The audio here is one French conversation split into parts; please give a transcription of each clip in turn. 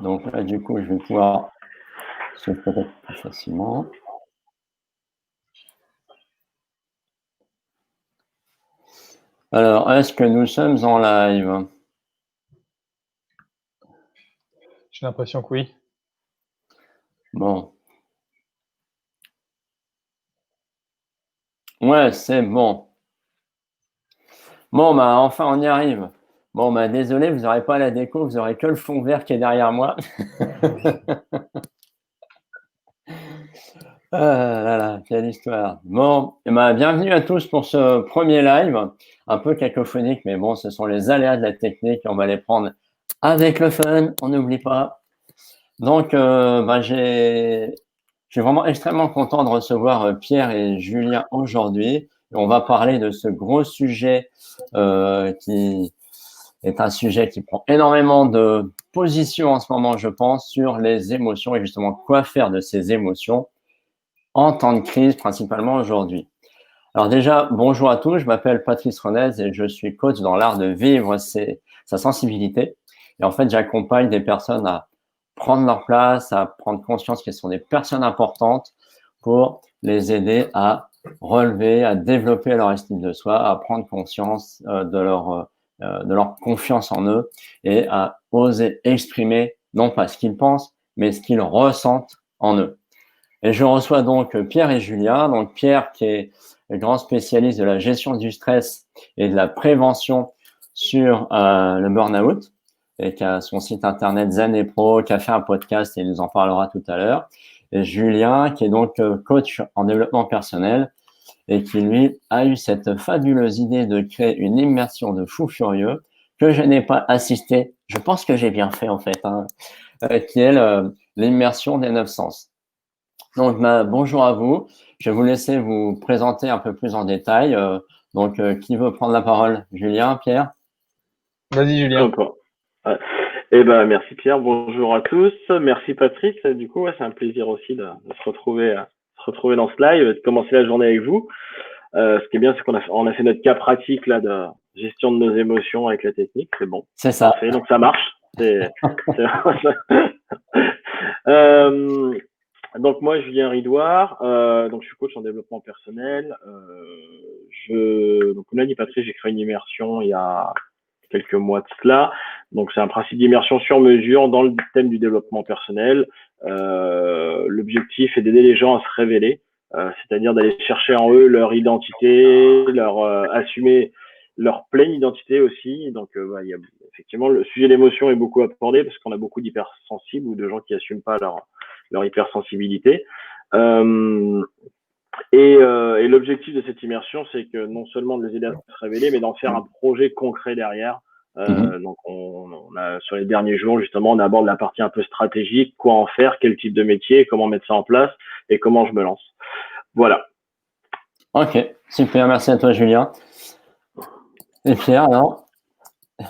Donc là, du coup, je vais pouvoir se peut-être plus facilement. Alors, est-ce que nous sommes en live? J'ai l'impression que oui. Bon. Ouais, c'est bon. Bon, bah, enfin, on y arrive. Bon, bah, désolé, vous n'aurez pas la déco, vous aurez que le fond vert qui est derrière moi. Ah là là, quelle histoire. Bon, eh ben, bienvenue à tous pour ce premier live, un peu cacophonique, mais bon, ce sont les aléas de la technique, on va les prendre avec le fun, on n'oublie pas. Donc, je suis vraiment extrêmement content de recevoir Pierre et Julien aujourd'hui. Et on va parler de ce gros sujet qui est un sujet qui prend énormément de position en ce moment, je pense, sur les émotions et justement quoi faire de ces émotions en temps de crise, principalement aujourd'hui. Alors déjà, bonjour à tous, je m'appelle Patrice Renez et je suis coach dans l'art de vivre sa sensibilité. Et en fait, j'accompagne des personnes à prendre leur place, à prendre conscience qu'elles sont des personnes importantes pour les aider à relever, à développer leur estime de soi, à prendre conscience de leur confiance en eux et à oser exprimer non pas ce qu'ils pensent, mais ce qu'ils ressentent en eux. Et je reçois donc Pierre et Julien. Donc Pierre qui est le grand spécialiste de la gestion du stress et de la prévention sur le burn-out et qui a son site internet Zen et Pro, qui a fait un podcast et il nous en parlera tout à l'heure. Et Julien qui est donc coach en développement personnel et qui lui a eu cette fabuleuse idée de créer une immersion de fou furieux que je n'ai pas assisté. Je pense que j'ai bien fait en fait, hein, qui est l'immersion des 9 sens. Donc, bonjour à vous. Je vais vous laisser vous présenter un peu plus en détail. Donc, qui veut prendre la parole? Julien, Pierre? Vas-y, Julien. Encore. Ouais. Eh ben, merci Pierre. Bonjour à tous. Merci Patrick. Du coup, ouais, c'est un plaisir aussi de se retrouver dans ce live, de commencer la journée avec vous. Ce qui est bien, c'est on a fait notre cas pratique là de gestion de nos émotions avec la technique. C'est bon. C'est ça. Parfait. Donc ça marche. Donc moi, Julien Ridouard, donc je suis coach en développement personnel. Donc comme l'a dit Patrick, j'ai créé une immersion il y a quelques mois de cela. Donc c'est un principe d'immersion sur mesure dans le thème du développement personnel. L'objectif est d'aider les gens à se révéler, c'est-à-dire d'aller chercher en eux leur identité, leur assumer leur pleine identité aussi. Donc il y a effectivement le sujet de l'émotion est beaucoup abordé parce qu'on a beaucoup d'hypersensibles ou de gens qui n'assument pas leur hypersensibilité. Et l'objectif de cette immersion, c'est que non seulement de les aider à se révéler, mais d'en faire un projet concret derrière. Donc, on a, sur les derniers jours, justement, on aborde la partie un peu stratégique, quoi en faire, quel type de métier, comment mettre ça en place et comment je me lance. Voilà. Ok, super. Merci à toi, Julien. Et Pierre, alors?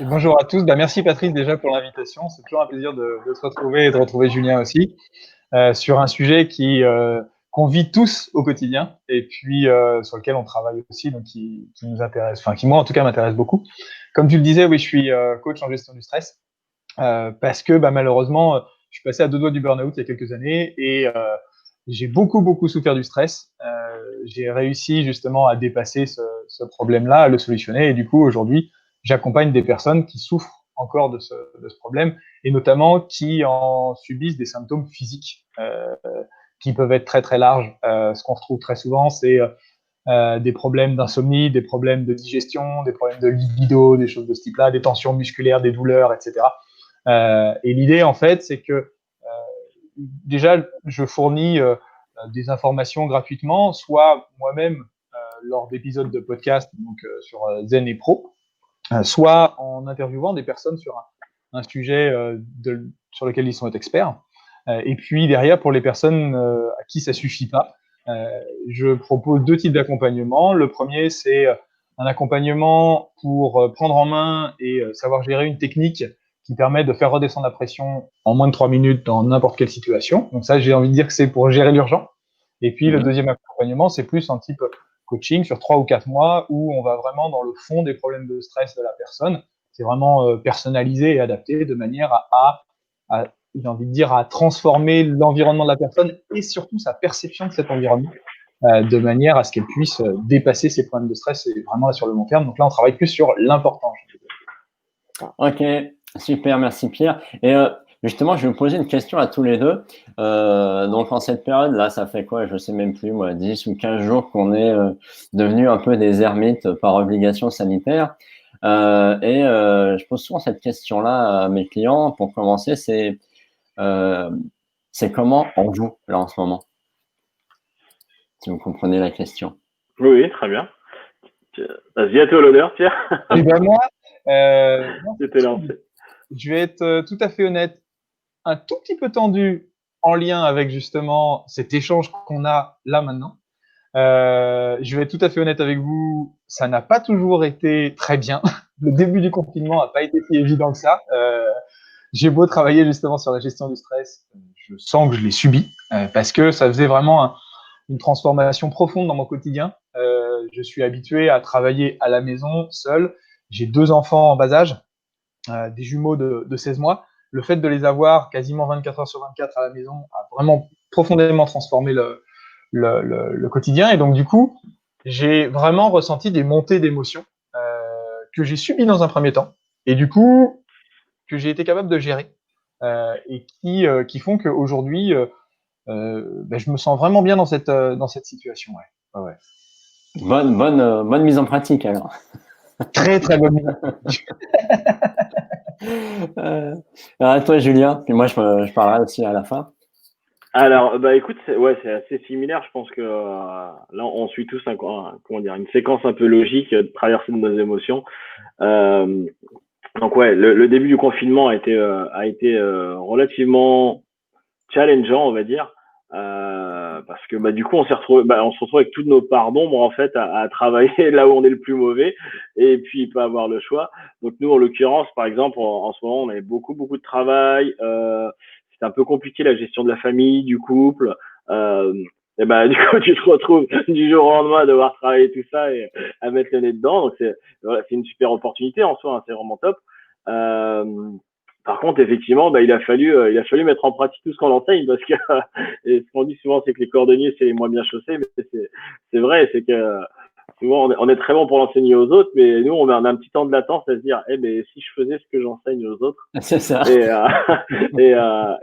Et bonjour à tous. Merci Patrice déjà pour l'invitation. C'est toujours un plaisir de se retrouver et de retrouver Julien aussi sur un sujet qu'on vit tous au quotidien et puis sur lequel on travaille aussi, donc qui nous intéresse, enfin qui moi en tout cas m'intéresse beaucoup. Comme tu le disais, oui, je suis coach en gestion du stress parce que malheureusement, je suis passé à deux doigts du burn-out il y a quelques années et j'ai beaucoup souffert du stress. J'ai réussi justement à dépasser ce problème-là, à le solutionner et du coup aujourd'hui, j'accompagne des personnes qui souffrent encore de ce problème et notamment qui en subissent des symptômes physiques qui peuvent être très larges. Ce qu'on retrouve très souvent, c'est des problèmes d'insomnie, des problèmes de digestion, des problèmes de libido, des choses de ce type-là, des tensions musculaires, des douleurs, etc. Et l'idée, en fait, c'est que déjà, je fournis des informations gratuitement, soit moi-même lors d'épisodes de podcast, donc sur Zen et Pro, soit en interviewant des personnes sur un sujet sur lequel ils sont experts. Et puis derrière, pour les personnes à qui ça suffit pas, je propose deux types d'accompagnement. Le premier, c'est un accompagnement pour prendre en main et savoir gérer une technique qui permet de faire redescendre la pression en moins de 3 minutes dans n'importe quelle situation. Donc ça, j'ai envie de dire que c'est pour gérer l'urgent. Et puis le deuxième accompagnement, c'est plus un type coaching sur 3 ou 4 mois où on va vraiment dans le fond des problèmes de stress de la personne. C'est vraiment personnalisé et adapté de manière à j'ai envie de dire, à transformer l'environnement de la personne et surtout sa perception de cet environnement, de manière à ce qu'elle puisse dépasser ses problèmes de stress et vraiment là, sur le long terme. Donc là, on travaille plus sur l'important. Ok, super, merci Pierre. Et justement, je vais vous poser une question à tous les deux. Donc en cette période, là, ça fait quoi? Je sais même plus, moi, 10 ou 15 jours qu'on est devenus un peu des ermites par obligation sanitaire. Je pose souvent cette question-là à mes clients. Pour commencer, c'est comment on vous, là, en ce moment? Si vous comprenez la question. Oui, très bien. Vas-y, à toi l'honneur, Pierre. Et ben moi, C'était lancé. je vais être tout à fait honnête, un tout petit peu tendu en lien avec justement cet échange qu'on a là maintenant. Je vais être tout à fait honnête avec vous, ça n'a pas toujours été très bien. Le début du confinement n'a pas été si évident que ça. J'ai beau travailler justement sur la gestion du stress, je sens que je l'ai subi parce que ça faisait vraiment une transformation profonde dans mon quotidien. Je suis habitué à travailler à la maison, seul. J'ai 2 enfants en bas âge, des jumeaux de 16 mois. Le fait de les avoir quasiment 24 heures sur 24 à la maison a vraiment profondément transformé le quotidien. Et donc, du coup, j'ai vraiment ressenti des montées d'émotions que j'ai subies dans un premier temps. Et du coup, que j'ai été capable de gérer et qui font qu'aujourd'hui, je me sens vraiment bien dans cette situation. Ouais. Ouais, ouais. Bonne mise en pratique, alors. Très, très bonne mise. À toi, Julien, puis moi, je parlerai aussi à la fin. Alors, bah écoute, c'est assez similaire. Je pense que là, on suit tous une séquence un peu logique de traversée de nos émotions. Donc ouais, le début du confinement a été relativement challengeant, on va dire, parce que du coup, on se retrouve avec toutes nos parts d'ombre en fait à travailler là où on est le plus mauvais et puis pas avoir le choix. Donc nous, en l'occurrence, par exemple, en ce moment, on avait beaucoup de travail. C'est un peu compliqué la gestion de la famille, du couple. Et du coup, tu te retrouves du jour au lendemain à devoir travailler tout ça et à mettre le nez dedans. Donc c'est une super opportunité en soi, hein, c'est vraiment top. Par contre, effectivement, il a fallu mettre en pratique tout ce qu'on enseigne parce que et ce qu'on dit souvent, c'est que les cordonniers, c'est les moins bien chaussés, mais c'est vrai, c'est que souvent on est très bon pour l'enseigner aux autres, mais nous on a un petit temps de latence à se dire, mais si je faisais ce que j'enseigne aux autres. C'est ça. Et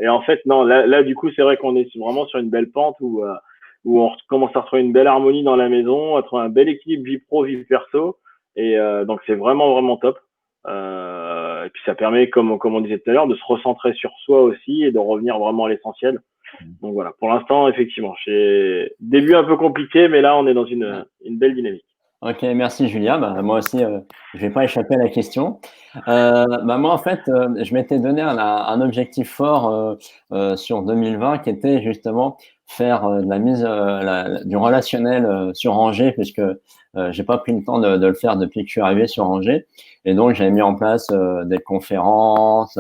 en fait, non, là du coup, c'est vrai qu'on est vraiment sur une belle pente où on commence à retrouver une belle harmonie dans la maison, à trouver un bel équilibre vie pro, vie perso, et donc c'est vraiment top. Et puis ça permet, comme on disait tout à l'heure, de se recentrer sur soi aussi et de revenir vraiment à l'essentiel. Donc voilà, pour l'instant, effectivement, j'ai début un peu compliqué, mais là, on est dans une belle dynamique. Ok, merci Julia. Moi aussi, je vais pas échapper à la question. Moi, en fait, je m'étais donné un objectif fort sur 2020 qui était justement faire de la mise du relationnel sur Angers, puisque j'ai pas pris le temps de le faire depuis que je suis arrivé sur Angers. Et donc, j'avais mis en place des conférences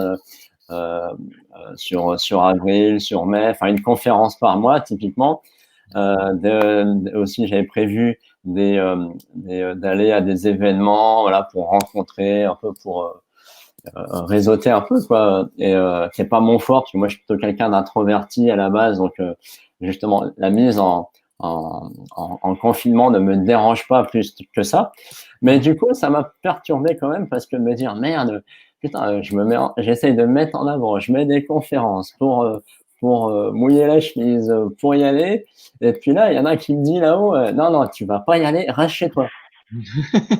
sur avril, sur mai, enfin une conférence par mois typiquement. Aussi, j'avais prévu d'aller à des événements, voilà, pour rencontrer un peu, pour réseauter un peu, quoi. Et c'est pas mon fort, parce que moi, je suis plutôt quelqu'un d'introverti à la base, donc justement, la mise en confinement ne me dérange pas plus que ça. Mais du coup, ça m'a perturbé quand même, parce que de me dire, merde, putain, j'essaye de me mettre en avant, je mets des conférences pour mouiller la chemise, pour y aller. Et puis là, il y en a qui me dit là-haut, non, tu vas pas y aller, reste chez toi.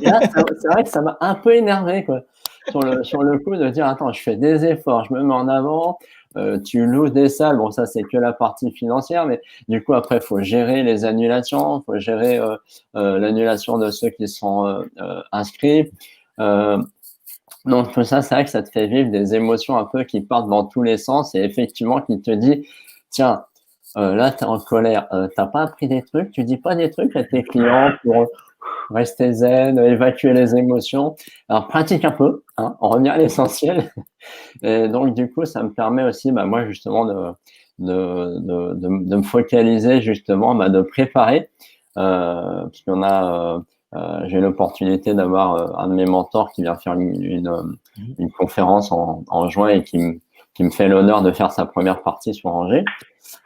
Et là, c'est vrai que ça m'a un peu énervé, quoi, sur le coup de dire, attends, je fais des efforts, je me mets en avant, tu loues des salles, bon, ça, c'est que la partie financière, mais du coup, après, il faut gérer les annulations, il faut gérer l'annulation de ceux qui sont inscrits. Donc, tout ça, c'est vrai que ça te fait vivre des émotions un peu qui partent dans tous les sens et effectivement, qui te dit, tiens, là, tu es en colère, t'as pas appris des trucs, tu dis pas des trucs à tes clients pour rester zen, évacuer les émotions. Alors, pratique un peu, hein, on revient à l'essentiel. Et donc, du coup, ça me permet aussi, moi, justement, de me focaliser, justement, de préparer, puisqu'on a, j'ai l'opportunité d'avoir un de mes mentors qui vient faire une conférence en juin et qui qui me fait l'honneur de faire sa première partie sur Angers.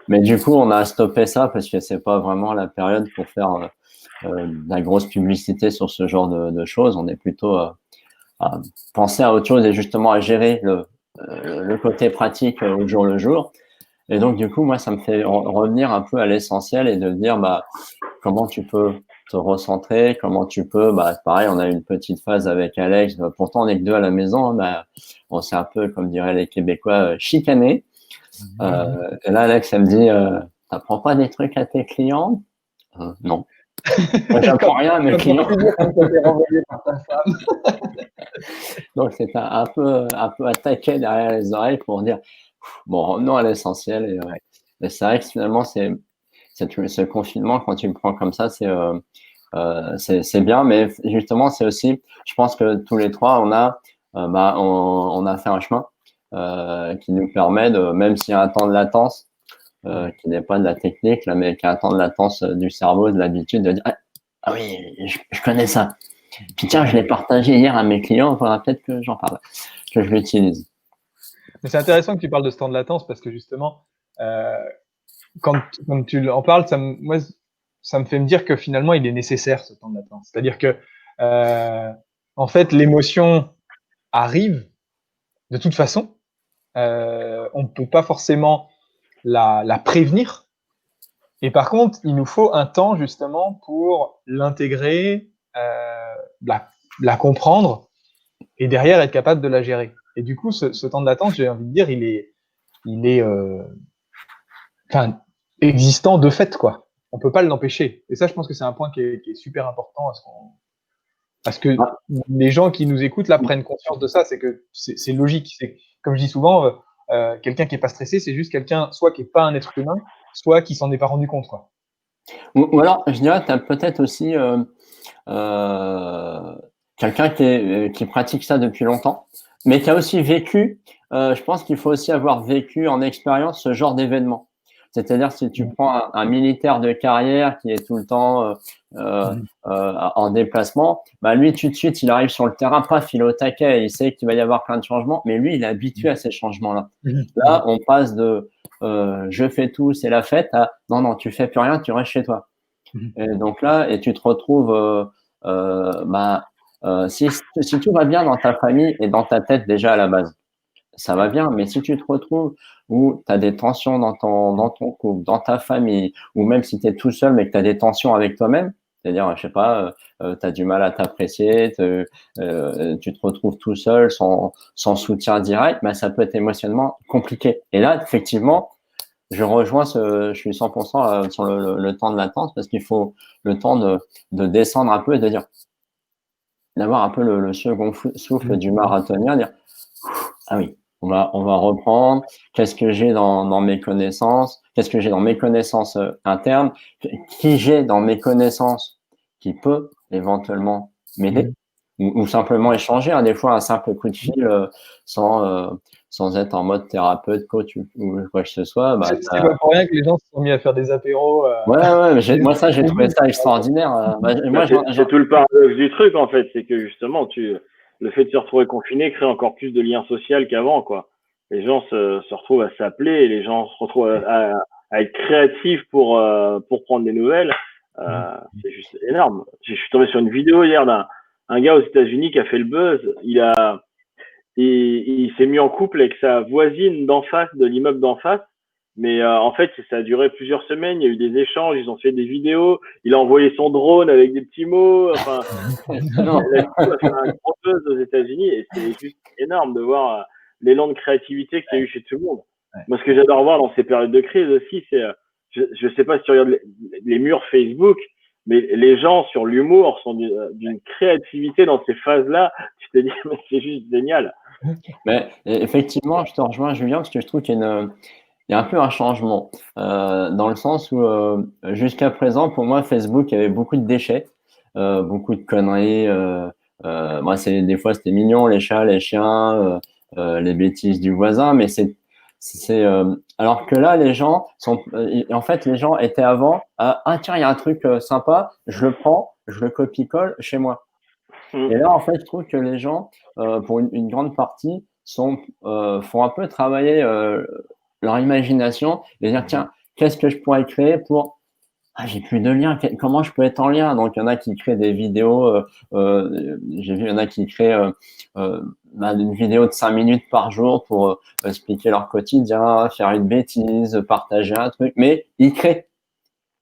Mais du coup, on a stoppé ça parce que c'est pas vraiment la période pour faire de la grosse publicité sur ce genre de choses. On est plutôt à penser à autre chose et justement à gérer le côté pratique au jour le jour. Et donc, du coup, moi, ça me fait revenir un peu à l'essentiel et de dire, bah, comment tu peux te recentrer, comment tu peux, bah, pareil, on a eu une petite phase avec Alex, pourtant on est que deux à la maison, hein, bah, on s'est un peu, comme diraient les Québécois, chicané. Et là, Alex, elle me dit, t'apprends pas des trucs à tes clients? Non. Moi, j'apprends rien à mes clients. Donc, c'est un peu attaqué derrière les oreilles pour dire, bon, revenons à l'essentiel. Et c'est vrai que finalement, ce confinement, quand tu le prends comme ça, c'est bien, mais justement, c'est aussi, je pense que tous les trois, on a fait un chemin qui nous permet de, même s'il y a un temps de latence, qui n'est pas de la technique, là, mais qui a un temps de latence du cerveau, de l'habitude de dire, ah oui, je connais ça. Puis tiens, je l'ai partagé hier à mes clients, il faudra peut-être que j'en parle, que je l'utilise. Mais c'est intéressant que tu parles de ce temps de latence parce que justement, quand tu en parles, moi, ça me fait me dire que finalement, il est nécessaire ce temps de latence. C'est-à-dire que, en fait, l'émotion arrive de toute façon. On ne peut pas forcément la prévenir. Et par contre, il nous faut un temps justement pour l'intégrer, la comprendre et derrière être capable de la gérer. Et du coup, ce temps de latence, j'ai envie de dire, il est existant de fait, quoi. On peut pas l'empêcher. Et ça, je pense que c'est un point qui est super important parce que les gens qui nous écoutent là prennent conscience de ça. C'est que c'est logique. C'est comme je dis souvent, quelqu'un qui est pas stressé, c'est juste quelqu'un soit qui est pas un être humain, soit qui s'en est pas rendu compte, quoi. Ou alors, je dirais, tu as peut-être aussi quelqu'un qui pratique ça depuis longtemps, mais qui a aussi vécu, je pense qu'il faut aussi avoir vécu en expérience ce genre d'événement. C'est-à-dire, si tu prends un militaire de carrière qui est tout le temps en déplacement, bah lui, tout de suite, il arrive sur le terrain, paf, il est au taquet, il sait qu'il va y avoir plein de changements, mais lui, il est habitué à ces changements-là. Là, on passe de je fais tout, c'est la fête, à non, non, tu fais plus rien, tu restes chez toi. Et donc là, et tu te retrouves, si tout va bien dans ta famille et dans ta tête déjà à la base, ça va bien, mais si tu te retrouves où tu as des tensions dans ton couple, dans ta famille, ou même si tu es tout seul mais que tu as des tensions avec toi-même, c'est-à-dire, je sais pas, tu as du mal à t'apprécier, tu te retrouves tout seul sans soutien direct, bah, ça peut être émotionnellement compliqué. Et là, effectivement, je suis 100% sur le temps de latence parce qu'il faut le temps de descendre un peu et de dire, d'avoir un peu le second souffle du marathonien, dire, ah oui, on va reprendre. Qu'est-ce que j'ai dans mes connaissances? Qu'est-ce que j'ai dans mes connaissances internes? Qui j'ai dans mes connaissances qui peut éventuellement m'aider? Ou simplement échanger, hein, des fois un simple coup de fil sans être en mode thérapeute, coach ou quoi que ce soit. Bah, C'est pas pour rien que les gens se sont mis à faire des apéros. Ouais, moi ça j'ai trouvé ça extraordinaire. C'est tout le paradoxe du truc en fait, c'est que justement le fait de se retrouver confiné crée encore plus de liens sociaux qu'avant, quoi. Les gens se retrouvent à s'appeler, et les gens se retrouvent à être créatifs pour prendre des nouvelles. C'est juste énorme. Je suis tombé sur une vidéo hier d'un gars aux États-Unis qui a fait le buzz. Il s'est mis en couple avec sa voisine d'en face, de l'immeuble d'en face. Mais en fait, ça a duré plusieurs semaines. Il y a eu des échanges, ils ont fait des vidéos. Il a envoyé son drone avec des petits mots. Enfin, la vidéo a fait un gros buzz aux États-Unis et c'est juste énorme de voir l'élan de créativité qu'il y a eu chez tout le monde. Moi, ce que j'adore voir dans ces périodes de crise aussi, c'est, je sais pas si tu regardes les murs Facebook, mais les gens sur l'humour sont d'une créativité dans ces phases-là. Tu te dis, mais c'est juste génial. Mais effectivement, je te rejoins, Julien, parce que je trouve qu'il y a un peu un changement, dans le sens où jusqu'à présent, pour moi, Facebook, il y avait beaucoup de déchets, beaucoup de conneries. Moi, des fois, c'était mignon, les chats, les chiens, les bêtises du voisin, mais alors que là, les gens en fait, les gens étaient avant, ah tiens, il y a un truc sympa, je le prends, je le copie-colle chez moi. Et là, en fait, je trouve que les gens, pour une grande partie, font un peu travailler leur imagination et dire tiens, qu'est-ce que je pourrais créer pour j'ai plus de lien, comment je peux être en lien? Donc il y en a qui créent des vidéos, j'ai vu il y en a qui créent une vidéo de 5 minutes par jour pour expliquer leur quotidien, faire une bêtise, partager un truc, mais ils créent.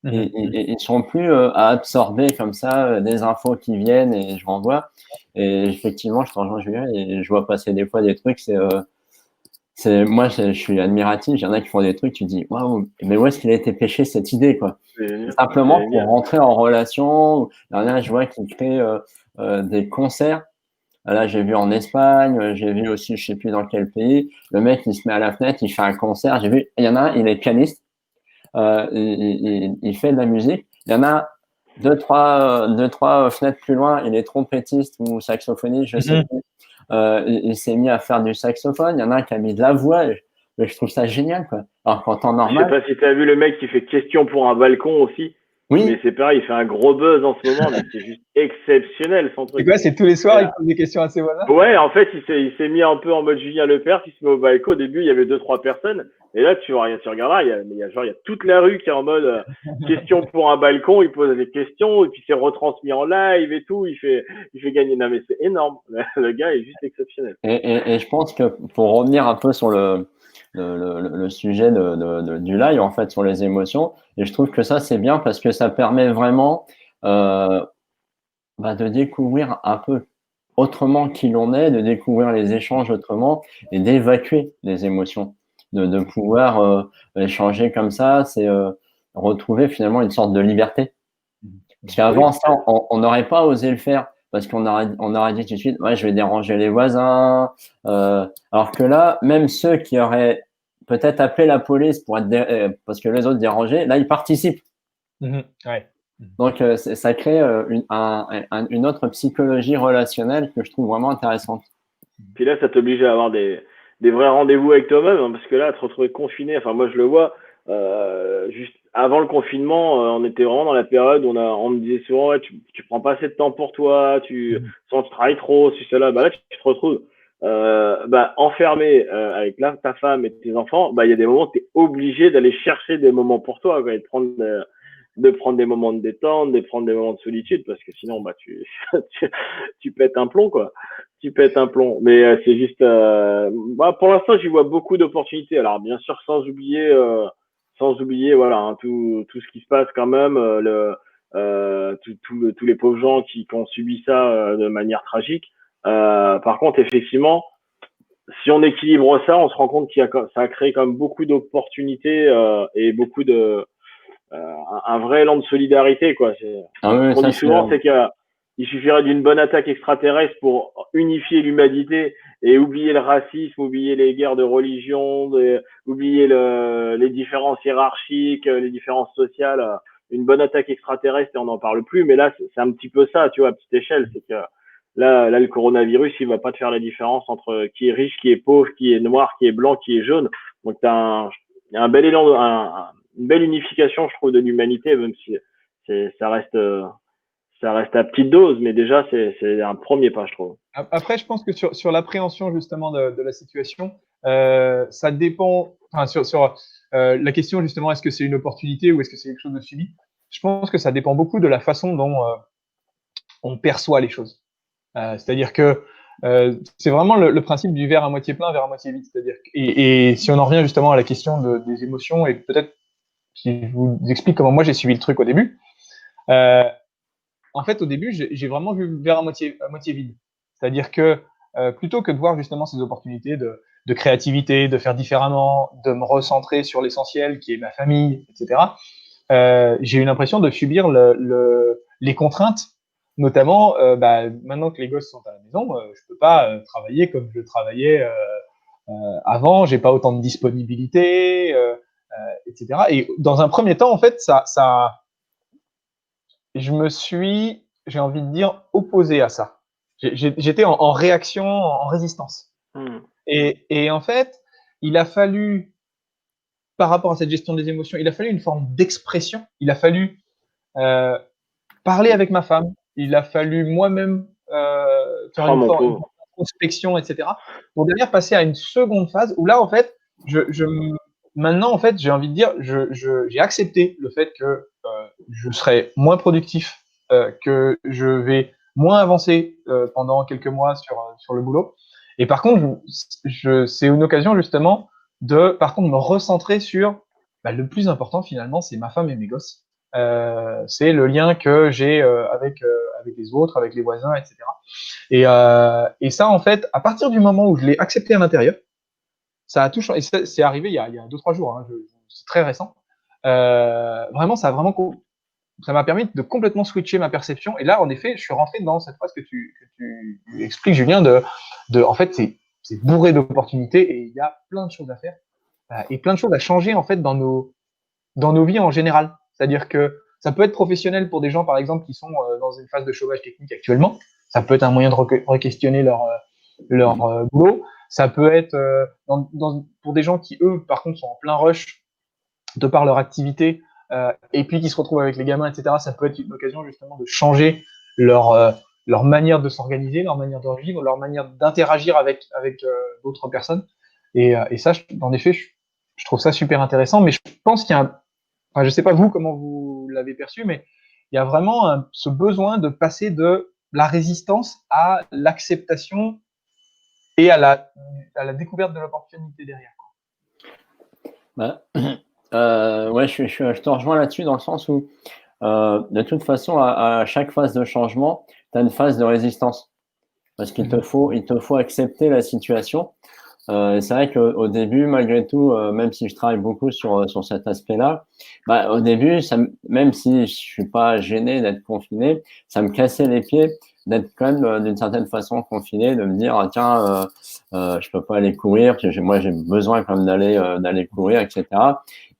Ils sont plus à absorber comme ça des infos qui viennent et je renvoie. Et effectivement, je te rejoins Julien et je vois passer des fois des trucs, moi, je suis admiratif. Il y en a qui font des trucs, tu dis, waouh, mais où est-ce qu'il a été pêché cette idée, quoi? Simplement pour rentrer en relation. Il y en a, je vois, qui créent des concerts. Là, j'ai vu en Espagne, j'ai vu aussi, je sais plus dans quel pays. Le mec, il se met à la fenêtre, il fait un concert. J'ai vu, il y en a un, il est pianiste, il fait de la musique. Il y en a deux, trois fenêtres plus loin, il est trompettiste ou saxophoniste, je sais plus. Il s'est mis à faire du saxophone. Il y en a un qui a mis de la voix. Mais je trouve ça génial, quoi. Alors qu'en temps normal. Je sais pas si tu as vu le mec qui fait question pour un balcon aussi. Oui. Mais c'est pareil, il fait un gros buzz en ce moment, mais c'est juste exceptionnel son truc. C'est quoi, c'est tous les soirs, il pose des questions à ses voisins? Ouais, en fait, il s'est mis un peu en mode Julien Lepers, il se met au balcon. Au début, il y avait 2-3 personnes. Et là, tu regarderas, il y a toute la rue qui est en mode question pour un balcon. Il pose des questions et puis c'est retransmis en live et tout. Il fait gagner. Non, mais c'est énorme. Le gars est juste exceptionnel. Et je pense que pour revenir un peu sur le sujet du live, en fait, sur les émotions, et je trouve que ça, c'est bien parce que ça permet vraiment de découvrir un peu autrement qui l'on est, de découvrir les échanges autrement et d'évacuer les émotions, de pouvoir échanger comme ça, c'est retrouver finalement une sorte de liberté. Parce qu'avant ça, on n'aurait pas osé le faire parce qu'on aurait dit tout de suite, ouais, je vais déranger les voisins. Alors que là, même ceux qui auraient peut-être appelé la police pour être parce que les autres dérangeaient, là, ils participent. Ouais. Donc, ça crée une autre psychologie relationnelle que je trouve vraiment intéressante. Puis là, ça t'oblige à avoir des vrais rendez-vous avec toi-même, hein, parce que là, te retrouver confiné, enfin, moi, je le vois, juste avant le confinement, on était vraiment dans la période où on me disait souvent, ouais, tu prends pas assez de temps pour toi, tu travailles trop, si cela, là, tu te retrouves, enfermé, avec ta femme et tes enfants, il y a des moments où tu es obligé d'aller chercher des moments pour toi, quoi, et de prendre des moments de détente, de prendre des moments de solitude, parce que sinon, tu pètes un plomb, quoi. Tu pètes un plomb. Mais c'est juste, pour l'instant, j'y vois beaucoup d'opportunités. Alors, bien sûr, sans oublier, voilà, hein, tout ce qui se passe quand même, tous les pauvres gens qui ont subi ça de manière tragique. Par contre, effectivement, si on équilibre ça, on se rend compte ça a créé quand même beaucoup d'opportunités et beaucoup un vrai élan de solidarité, quoi. Ce qu'on dit souvent, c'est qu'il suffirait d'une bonne attaque extraterrestre pour unifier l'humanité et oublier le racisme, oublier les guerres de religion, oublier les différences hiérarchiques, les différences sociales. Une bonne attaque extraterrestre et on n'en parle plus. Mais là, c'est un petit peu ça, tu vois, à petite échelle. C'est que là, le coronavirus, il va pas te faire la différence entre qui est riche, qui est pauvre, qui est noir, qui est blanc, qui est jaune. Donc, il y a un bel élan, une belle unification, je trouve, de l'humanité, même si ça reste à petite dose, mais déjà, c'est un premier pas, je trouve. Après, je pense que sur l'appréhension, justement, de la situation, ça dépend, enfin, sur la question, justement, est-ce que c'est une opportunité ou est-ce que c'est quelque chose de subi? Je pense que ça dépend beaucoup de la façon dont on perçoit les choses. C'est-à-dire que c'est vraiment le principe du verre à moitié plein, verre à moitié vide. C'est-à-dire et si on en revient justement à la question des émotions, et peut-être si je vous explique comment moi j'ai suivi le truc au début. En fait, au début, j'ai vraiment vu le verre à moitié vide. C'est-à-dire que plutôt que de voir justement ces opportunités de créativité, de faire différemment, de me recentrer sur l'essentiel qui est ma famille, etc., j'ai eu l'impression de subir les contraintes. Notamment, maintenant que les gosses sont à la maison, je peux pas travailler comme je travaillais avant. J'ai pas autant de disponibilité, etc. Et dans un premier temps, en fait, je me suis, j'ai envie de dire, opposé à ça. J'étais en réaction, en résistance. Et en fait, il a fallu, par rapport à cette gestion des émotions, il a fallu une forme d'expression. Il a fallu parler avec ma femme. Il a fallu moi-même faire une d'introspection, etc. Pour derrière passer à une seconde phase où là, en fait, maintenant, en fait, j'ai envie de dire, j'ai accepté le fait que je serai moins productif, que je vais moins avancer pendant quelques mois sur le boulot. Et par contre, c'est une occasion justement par contre, me recentrer sur le plus important finalement, c'est ma femme et mes gosses. C'est le lien que j'ai avec les autres, avec les voisins, etc. Et ça, en fait, à partir du moment où je l'ai accepté à l'intérieur, ça a tout changé. Et c'est arrivé il y a 2-3 jours, hein, c'est très récent. Vraiment, ça m'a permis de complètement switcher ma perception. Et là, en effet, je suis rentré dans cette phase que tu expliques, Julien, en fait, c'est bourré d'opportunités et il y a plein de choses à faire et plein de choses à changer en fait dans nos vies en général. C'est-à-dire que ça peut être professionnel pour des gens, par exemple, qui sont dans une phase de chômage technique actuellement. Ça peut être un moyen de re-questionner leur boulot. Ça peut être pour des gens qui, eux, par contre, sont en plein rush de par leur activité et puis qui se retrouvent avec les gamins, etc. Ça peut être une occasion justement de changer leur manière de s'organiser, leur manière de vivre, leur manière d'interagir avec d'autres personnes. Et ça, en effet, je trouve ça super intéressant. Mais je pense qu'il y a je sais pas vous comment vous l'avez perçu, mais il y a vraiment ce besoin de passer de la résistance à l'acceptation et à la découverte de l'opportunité derrière. Bah, ouais, je te rejoins là-dessus dans le sens où, de toute façon, à chaque phase de changement, tu as une phase de résistance. Parce qu'il te faut accepter la situation. C'est vrai qu'au début, malgré tout, même si je travaille beaucoup sur cet aspect-là, au début, même si je suis pas gêné d'être confiné, ça me cassait les pieds d'être quand même d'une certaine façon confiné, de me dire ah, tiens, je peux pas aller courir, parce que moi j'ai besoin quand même d'aller courir, etc.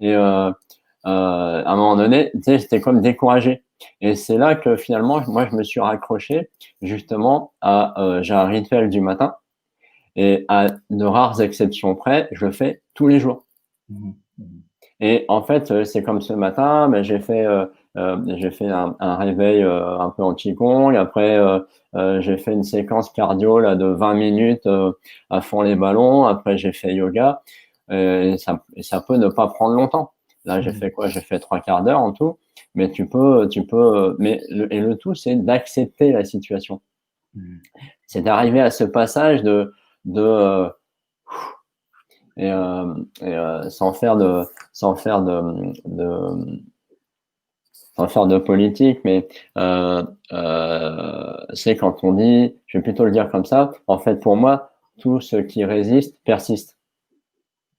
Et à un moment donné, tu sais, j'étais comme découragé. Et c'est là que finalement, moi, je me suis raccroché justement j'ai un rituel du matin. Et à de rares exceptions près, je le fais tous les jours. Et en fait, c'est comme ce matin, j'ai fait un réveil un peu en qigong. Après, j'ai fait une séquence cardio là de 20 minutes à fond les ballons. Après, j'ai fait yoga. Et ça peut ne pas prendre longtemps. Là, j'ai fait quoi? J'ai fait 3/4 d'heure en tout. Mais mais le tout, c'est d'accepter la situation. C'est d'arriver à ce passage sans faire de politique, mais c'est quand on dit, je vais plutôt le dire comme ça, en fait pour moi tout ce qui résiste persiste.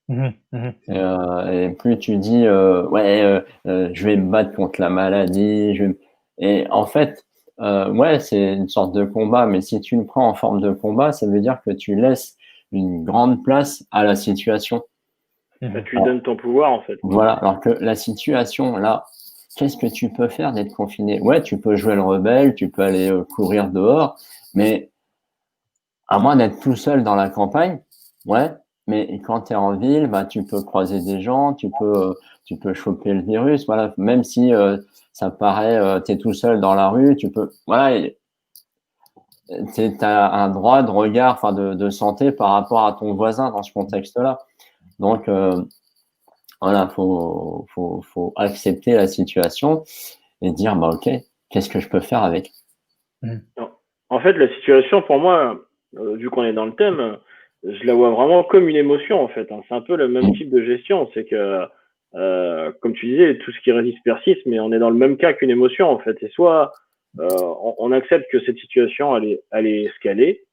Et plus tu dis je vais me battre contre la maladie, et en fait ouais, c'est une sorte de combat, mais si tu le prends en forme de combat, ça veut dire que tu laisses une grande place à la situation. Tu lui donnes ton pouvoir, en fait. Voilà, alors que la situation, là, qu'est-ce que tu peux faire d'être confiné? Ouais, tu peux jouer le rebelle, tu peux aller courir dehors, mais à moins d'être tout seul dans la campagne, ouais, mais quand tu es en ville, tu peux croiser des gens, tu peux choper le virus, voilà, même si ça paraît, tu es tout seul dans la rue, voilà, tu as un droit de regard, enfin de santé par rapport à ton voisin dans ce contexte-là. Donc, voilà, faut accepter la situation et dire, ok, qu'est-ce que je peux faire avec? En fait, la situation, pour moi, vu qu'on est dans le thème, je la vois vraiment comme une émotion, en fait. C'est un peu le même type de gestion. C'est que, comme tu disais, tout ce qui résiste persiste, mais on est dans le même cas qu'une émotion, en fait. Et soit on accepte que cette situation, elle est ce qu'elle est,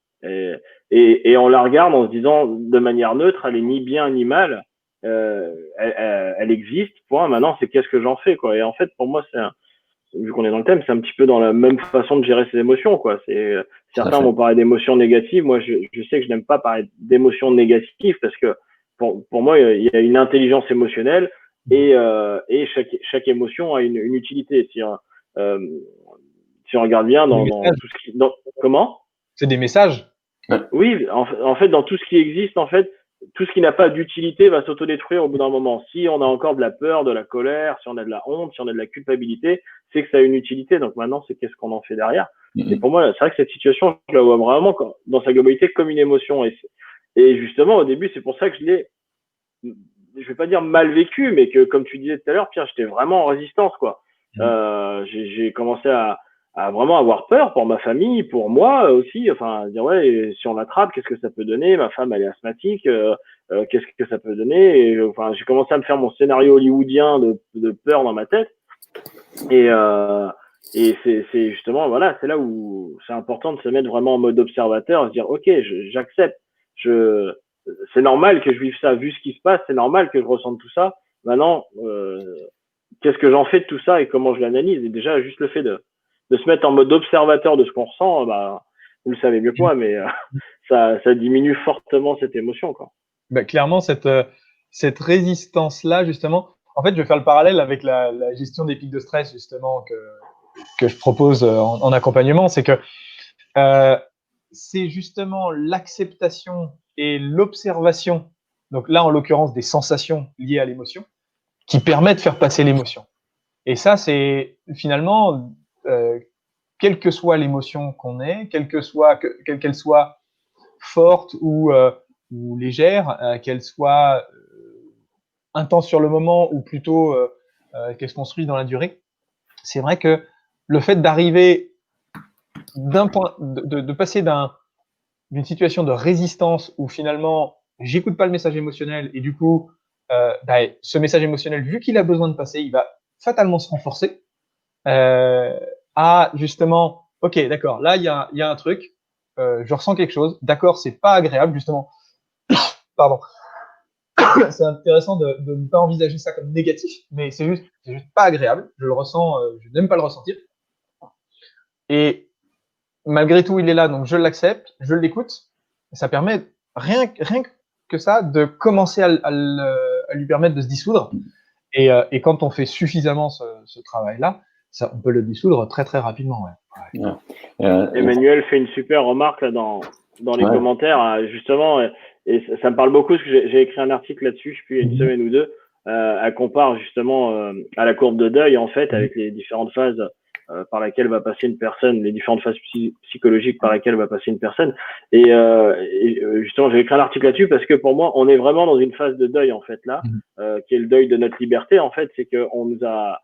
et on la regarde en se disant de manière neutre, elle est ni bien ni mal, elle existe. Point. Maintenant, c'est qu'est-ce que j'en fais, quoi. Et en fait, pour moi, vu qu'on est dans le thème, c'est un petit peu dans la même façon de gérer ses émotions, quoi. Certains vont parler d'émotions négatives. Moi, je sais que je n'aime pas parler d'émotions négatives parce que pour moi, il y a une intelligence émotionnelle et chaque émotion a une utilité. Si on regarde bien dans tout ce qui, comment? C'est des messages. Oui, en fait, dans tout ce qui existe, en fait, tout ce qui n'a pas d'utilité va s'autodétruire au bout d'un moment. Si on a encore de la peur, de la colère, si on a de la honte, si on a de la culpabilité, c'est que ça a une utilité. Donc maintenant, c'est qu'est-ce qu'on en fait derrière. Et pour moi, c'est vrai que cette situation, je la vois vraiment dans sa globalité comme une émotion. Et justement, au début, c'est pour ça que je vais pas dire mal vécu, mais que, comme tu disais tout à l'heure, Pierre, j'étais vraiment en résistance, quoi. J'ai commencé à vraiment avoir peur pour ma famille, pour moi aussi. Enfin, dire, ouais, si on l'attrape, qu'est-ce que ça peut donner? Ma femme, elle est asthmatique. Qu'est-ce que ça peut donner? Et, enfin, j'ai commencé à me faire mon scénario hollywoodien de peur dans ma tête. Et c'est justement, voilà, c'est là où c'est important de se mettre vraiment en mode observateur, se dire, ok, j'accepte, c'est normal que je vive ça, vu ce qui se passe, c'est normal que je ressente tout ça. Maintenant, qu'est-ce que j'en fais de tout ça et comment je l'analyse? Et déjà, juste le fait de se mettre en mode observateur de ce qu'on ressent, bah, vous le savez mieux que moi, mais ça diminue fortement cette émotion, quoi. Bah, clairement, cette résistance-là, justement, en fait, je vais faire le parallèle avec la gestion des pics de stress, justement, que je propose en accompagnement. C'est que c'est justement l'acceptation et l'observation, donc là, en l'occurrence, des sensations liées à l'émotion, qui permet de faire passer l'émotion. Et ça, c'est finalement, quelle que soit l'émotion qu'on ait, quelle qu'elle soit forte ou légère, qu'elle soit intense sur le moment ou plutôt qu'elle se construise dans la durée, c'est vrai que le fait d'arriver de passer d'une situation de résistance où finalement j'écoute pas le message émotionnel et du coup ce message émotionnel, vu qu'il a besoin de passer, il va fatalement se renforcer, à justement, ok, d'accord, là il y a un truc, je ressens quelque chose, d'accord, c'est pas agréable, justement, pardon, c'est intéressant de ne pas envisager ça comme négatif, mais c'est juste pas agréable, je le ressens, je n'aime pas le ressentir, et malgré tout il est là, donc je l'accepte, je l'écoute, ça permet rien que ça de commencer à lui permettre de se dissoudre, et quand on fait suffisamment ce travail-là, ça, on peut le dissoudre très très rapidement. Ouais. Emmanuel fait une super remarque là dans les commentaires, justement, et ça me parle beaucoup parce que j'ai écrit un article là-dessus, je sais plus, il y a une semaine ou deux. Elle compare justement à la courbe de deuil, en fait, avec les différentes phases par laquelle va passer une personne, les différentes phases psychologiques par lesquelles va passer une personne. Et justement, j'ai écrit un article là-dessus parce que pour moi, on est vraiment dans une phase de deuil, en fait, là, qui est le deuil de notre liberté. En fait, c'est qu'on nous a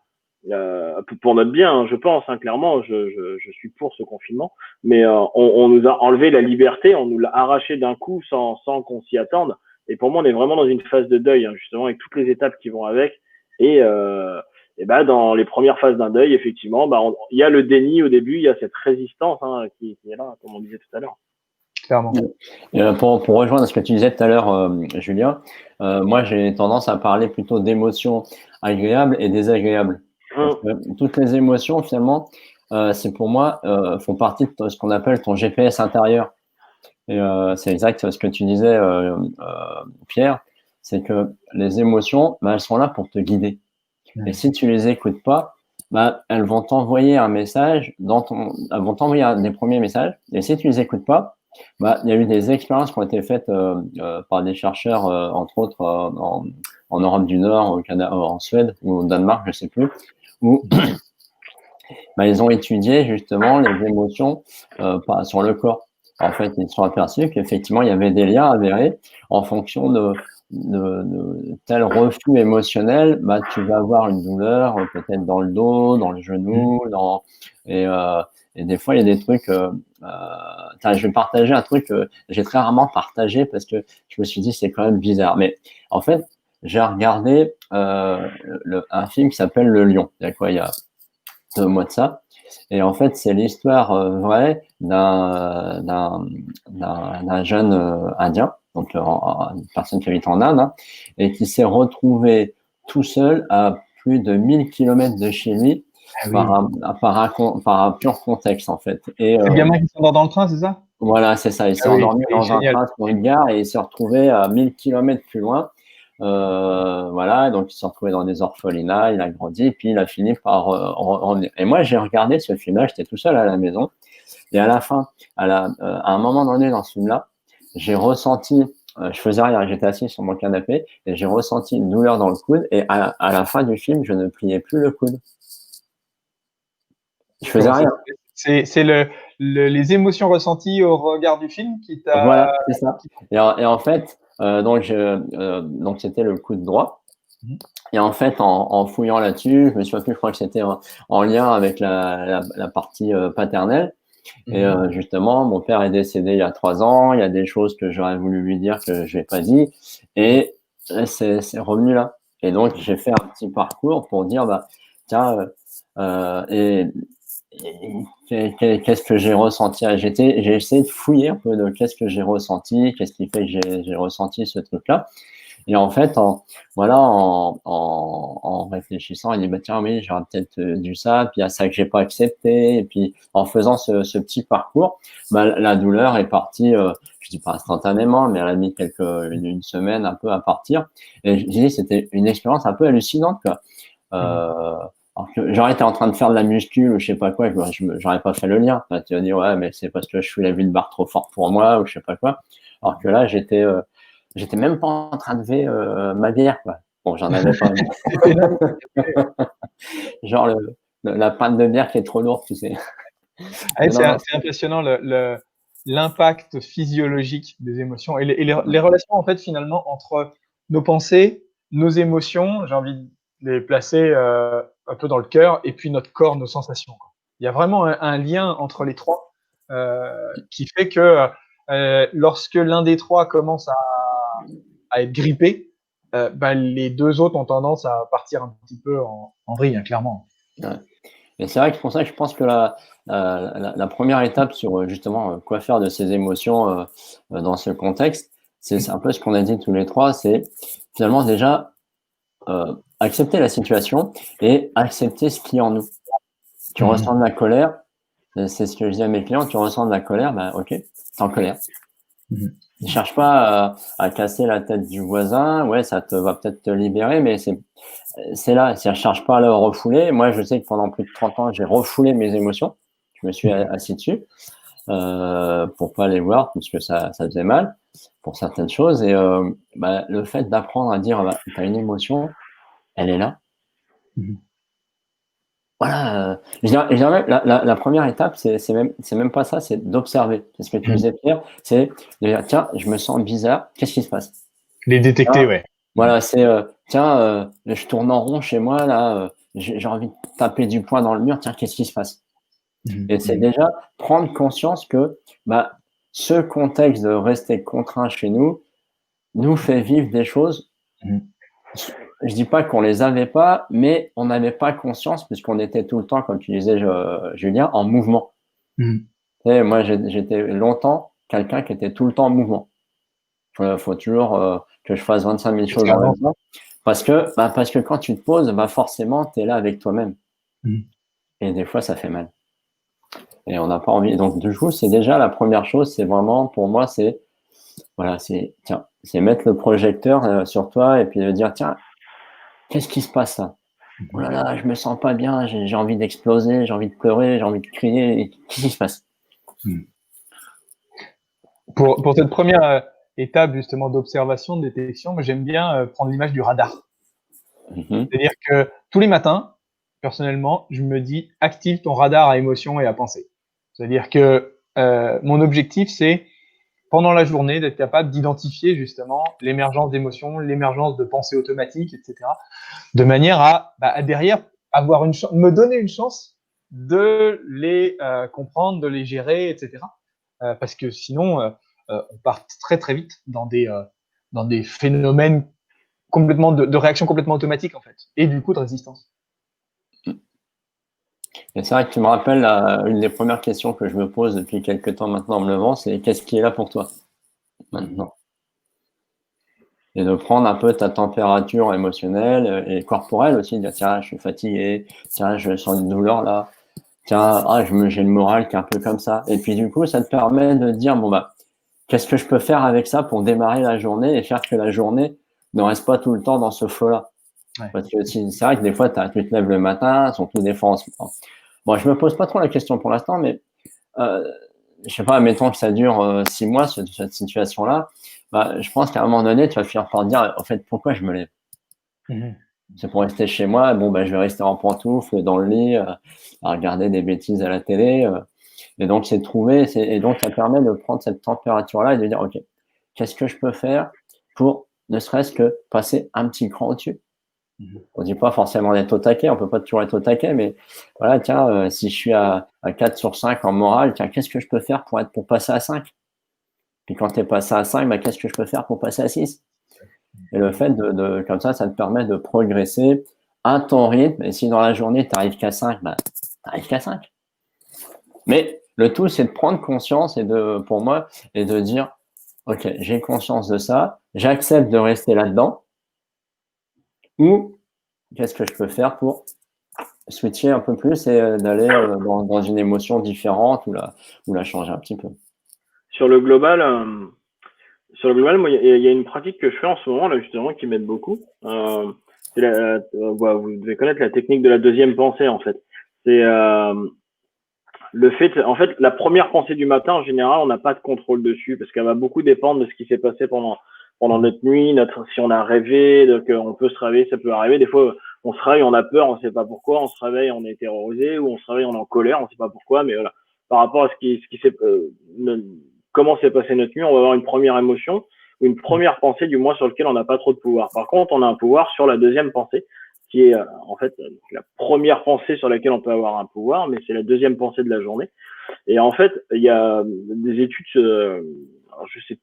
pour notre bien, hein, je pense, hein, clairement, je suis pour ce confinement, mais on nous a enlevé la liberté, on nous l'a arraché d'un coup sans qu'on s'y attende. Et pour moi, on est vraiment dans une phase de deuil, hein, justement, avec toutes les étapes qui vont avec. Et bah, dans les premières phases d'un deuil, effectivement, bah, il y a le déni au début, il y a cette résistance qui est là, comme on disait tout à l'heure. Clairement. Pour rejoindre ce que tu disais tout à l'heure, Julien, moi j'ai tendance à parler plutôt d'émotions agréables et désagréables. Parce que toutes les émotions, finalement, c'est pour moi, font partie de ce qu'on appelle ton GPS intérieur. Et c'est exact ce que tu disais, Pierre, c'est que les émotions, bah, elles sont là pour te guider. Et si tu les écoutes pas, bah, elles vont t'envoyer un message elles vont t'envoyer des premiers messages. Et si tu les écoutes pas, bah, il y a eu des expériences qui ont été faites par des chercheurs, entre autres en Europe du Nord, au Canada, en Suède ou au Danemark, je sais plus, où bah, ils ont étudié justement les émotions sur le corps. En fait, ils se sont aperçus qu'effectivement, il y avait des liens avérés en fonction de tel refus émotionnel, bah, tu vas avoir une douleur peut-être dans le dos, dans le genou, et des fois, il y a des trucs. Je vais partager un truc que j'ai très rarement partagé parce que je me suis dit c'est quand même bizarre. Mais en fait, j'ai regardé un film qui s'appelle Le Lion. Il y a 2 mois de ça. Et en fait, c'est l'histoire vraie d'un jeune indien, donc une personne qui habite en Inde, hein, et qui s'est retrouvé tout seul à plus de 1000 kilomètres de chez lui par un pur contexte, en fait. Et, c'est le gamin qui s'endort dans le train, c'est ça? Voilà, c'est ça. Il s'est endormi dans un train sur une gare et il s'est retrouvé à 1000 kilomètres plus loin. Voilà, donc il s'est retrouvé dans des orphelinats, il a grandi, puis il a fini par revenir. Et moi, j'ai regardé ce film-là, j'étais tout seul à la maison, et à la fin, à un moment donné dans ce film-là, j'ai ressenti, je faisais rien, j'étais assis sur mon canapé, et j'ai ressenti une douleur dans le coude, et à la fin du film, je ne pliais plus le coude. Je faisais rien. C'est les émotions ressenties au regard du film qui t'a… Voilà, c'est ça. Et en fait, donc c'était le coup de droit. Et en fait, en fouillant là-dessus, je me suis rappelé, je crois que c'était en lien avec la partie paternelle. Et justement, mon père est décédé il y a 3 ans. Il y a des choses que j'aurais voulu lui dire que je n'ai pas dit. Et c'est revenu là. Et donc, j'ai fait un petit parcours pour dire, bah, tiens, qu'est-ce que j'ai ressenti? J'ai essayé de fouiller un peu de qu'est-ce que j'ai ressenti, qu'est-ce qui fait que j'ai ressenti ce truc-là. Et en fait, en réfléchissant, il dit, bah, tiens, oui, j'aurais peut-être dû ça, puis il y a ça que j'ai pas accepté. Et puis, en faisant ce petit parcours, bah, la douleur est partie, je dis pas instantanément, mais elle a mis une semaine un peu à partir. Et je dis, c'était une expérience un peu hallucinante, quoi. Alors que j'aurais été en train de faire de la muscu ou je sais pas quoi, j'aurais pas fait le lien. Enfin, tu vas dire, ouais, mais c'est parce que je suis la vue de barre trop forte pour moi ou je sais pas quoi. Alors que là, j'étais même pas en train de lever ma bière, quoi. Bon, j'en avais pas. Genre la pinte de bière qui est trop lourde, tu sais. C'est impressionnant l'impact physiologique des émotions et les relations en fait finalement entre nos pensées, nos émotions, j'ai envie de les placer un peu dans le cœur et puis notre corps, nos sensations. Il y a vraiment un lien entre les trois qui fait que lorsque l'un des trois commence à être grippé, les deux autres ont tendance à partir un petit peu en vrille, hein, clairement. Ouais. Et c'est vrai que c'est pour ça que je pense que la première étape sur justement quoi faire de ces émotions dans ce contexte, c'est un peu ce qu'on a dit tous les trois, c'est finalement déjà accepter la situation et accepter ce qui est en nous. Tu ressens de la colère, c'est ce que je dis à mes clients, tu ressens de la colère, bah ok, t'es en colère. Ne cherche pas à casser la tête du voisin, ouais, ça va peut-être te libérer, mais c'est là, si elle cherche pas à le refouler. Moi, je sais que pendant plus de 30 ans, j'ai refoulé mes émotions. Je me suis assis dessus pour pas les voir, parce que ça faisait mal pour certaines choses. Et le fait d'apprendre à dire, bah, tu as une émotion, elle est là. Voilà. Je dirais même, la première étape, c'est même pas ça, c'est d'observer. C'est ce que tu disais, Pierre, c'est de dire, tiens, je me sens bizarre, qu'est-ce qui se passe? Les détecter, ouais. Voilà, c'est tiens, je tourne en rond chez moi là, j'ai envie de taper du poing dans le mur. Tiens, qu'est-ce qui se passe? Et c'est déjà prendre conscience que ce contexte de rester contraint chez nous fait vivre des choses. Je dis pas qu'on les avait pas, mais on n'avait pas conscience puisqu'on était tout le temps, comme tu disais, Julien, en mouvement. Et moi, j'étais longtemps quelqu'un qui était tout le temps en mouvement. Faut toujours que je fasse 25 000 choses en même temps. Parce que quand tu te poses, forcément, tu es là avec toi-même. Et des fois, ça fait mal. Et on n'a pas envie. Donc, du coup, c'est déjà la première chose, c'est vraiment, pour moi, c'est mettre le projecteur sur toi et puis de dire, tiens, qu'est-ce qui se passe là? Oh là là, je me sens pas bien, j'ai envie d'exploser, j'ai envie de pleurer, j'ai envie de crier. Qu'est-ce qui se passe? Pour cette première étape justement d'observation, de détection, j'aime bien prendre l'image du radar. C'est-à-dire que tous les matins, personnellement, je me dis active ton radar à émotion et à pensée. C'est-à-dire que mon objectif, c'est pendant la journée d'être capable d'identifier justement l'émergence d'émotions, l'émergence de pensées automatiques, etc. De manière à derrière avoir me donner une chance de les comprendre, de les gérer, etc. Parce que sinon, on part très très vite dans des phénomènes complètement de réaction complètement automatique en fait, et du coup de résistance. Et c'est vrai que tu me rappelles une des premières questions que je me pose depuis quelques temps maintenant en me levant, c'est qu'est-ce qui est là pour toi maintenant? Et de prendre un peu ta température émotionnelle et corporelle aussi, de dire tiens, je suis fatigué, tiens, je sens une douleur là, tiens, j'ai le moral qui est un peu comme ça. Et puis du coup, ça te permet de dire bon qu'est-ce que je peux faire avec ça pour démarrer la journée et faire que la journée ne reste pas tout le temps dans ce flot-là. Ouais. Parce que c'est vrai que des fois, tu te lèves le matin, surtout des fois en ce moment. Bon, je me pose pas trop la question pour l'instant, mais je sais pas, mettons que ça dure 6 mois, cette situation-là, je pense qu'à un moment donné, tu vas finir par te dire, en fait, pourquoi je me lève? C'est pour rester chez moi, je vais rester en pantoufle dans le lit, à regarder des bêtises à la télé. Et donc, c'est de trouver, et donc, ça permet de prendre cette température-là et de dire, OK, qu'est-ce que je peux faire pour ne serait-ce que passer un petit cran au-dessus? On ne dit pas forcément d'être au taquet, on ne peut pas toujours être au taquet, mais voilà, tiens, si je suis à 4 sur 5 en morale, tiens, qu'est-ce que je peux faire pour passer à 5? Puis quand tu es passé à 5, bah, qu'est-ce que je peux faire pour passer à 6? Et le fait comme ça te permet de progresser à ton rythme. Et si dans la journée, tu n'arrives qu'à 5, bah, tu n'arrives qu'à 5. Mais le tout, c'est de prendre conscience pour moi, et de dire, OK, j'ai conscience de ça, j'accepte de rester là-dedans, ou qu'est-ce que je peux faire pour switcher un peu plus et d'aller dans une émotion différente ou la changer un petit peu. Sur le global, moi, il y a une pratique que je fais en ce moment, là, justement, qui m'aide beaucoup. Vous devez connaître la technique de la deuxième pensée, en fait. C'est le fait, en fait, la première pensée du matin, en général, on n'a pas de contrôle dessus parce qu'elle va beaucoup dépendre de ce qui s'est passé pendant notre nuit, si on a rêvé, donc on peut se réveiller, ça peut arriver. Des fois, on se réveille, on a peur, on sait pas pourquoi, on se réveille, on est terrorisé, ou on se réveille, on est en colère, on sait pas pourquoi, mais voilà. Par rapport à ce qui s'est, comment s'est passé notre nuit, on va avoir une première émotion ou une première pensée, du moins, sur lequel on n'a pas trop de pouvoir. Par contre, on a un pouvoir sur la deuxième pensée, qui est en fait la première pensée sur laquelle on peut avoir un pouvoir, mais c'est la deuxième pensée de la journée. Et en fait, il y a des études, alors je sais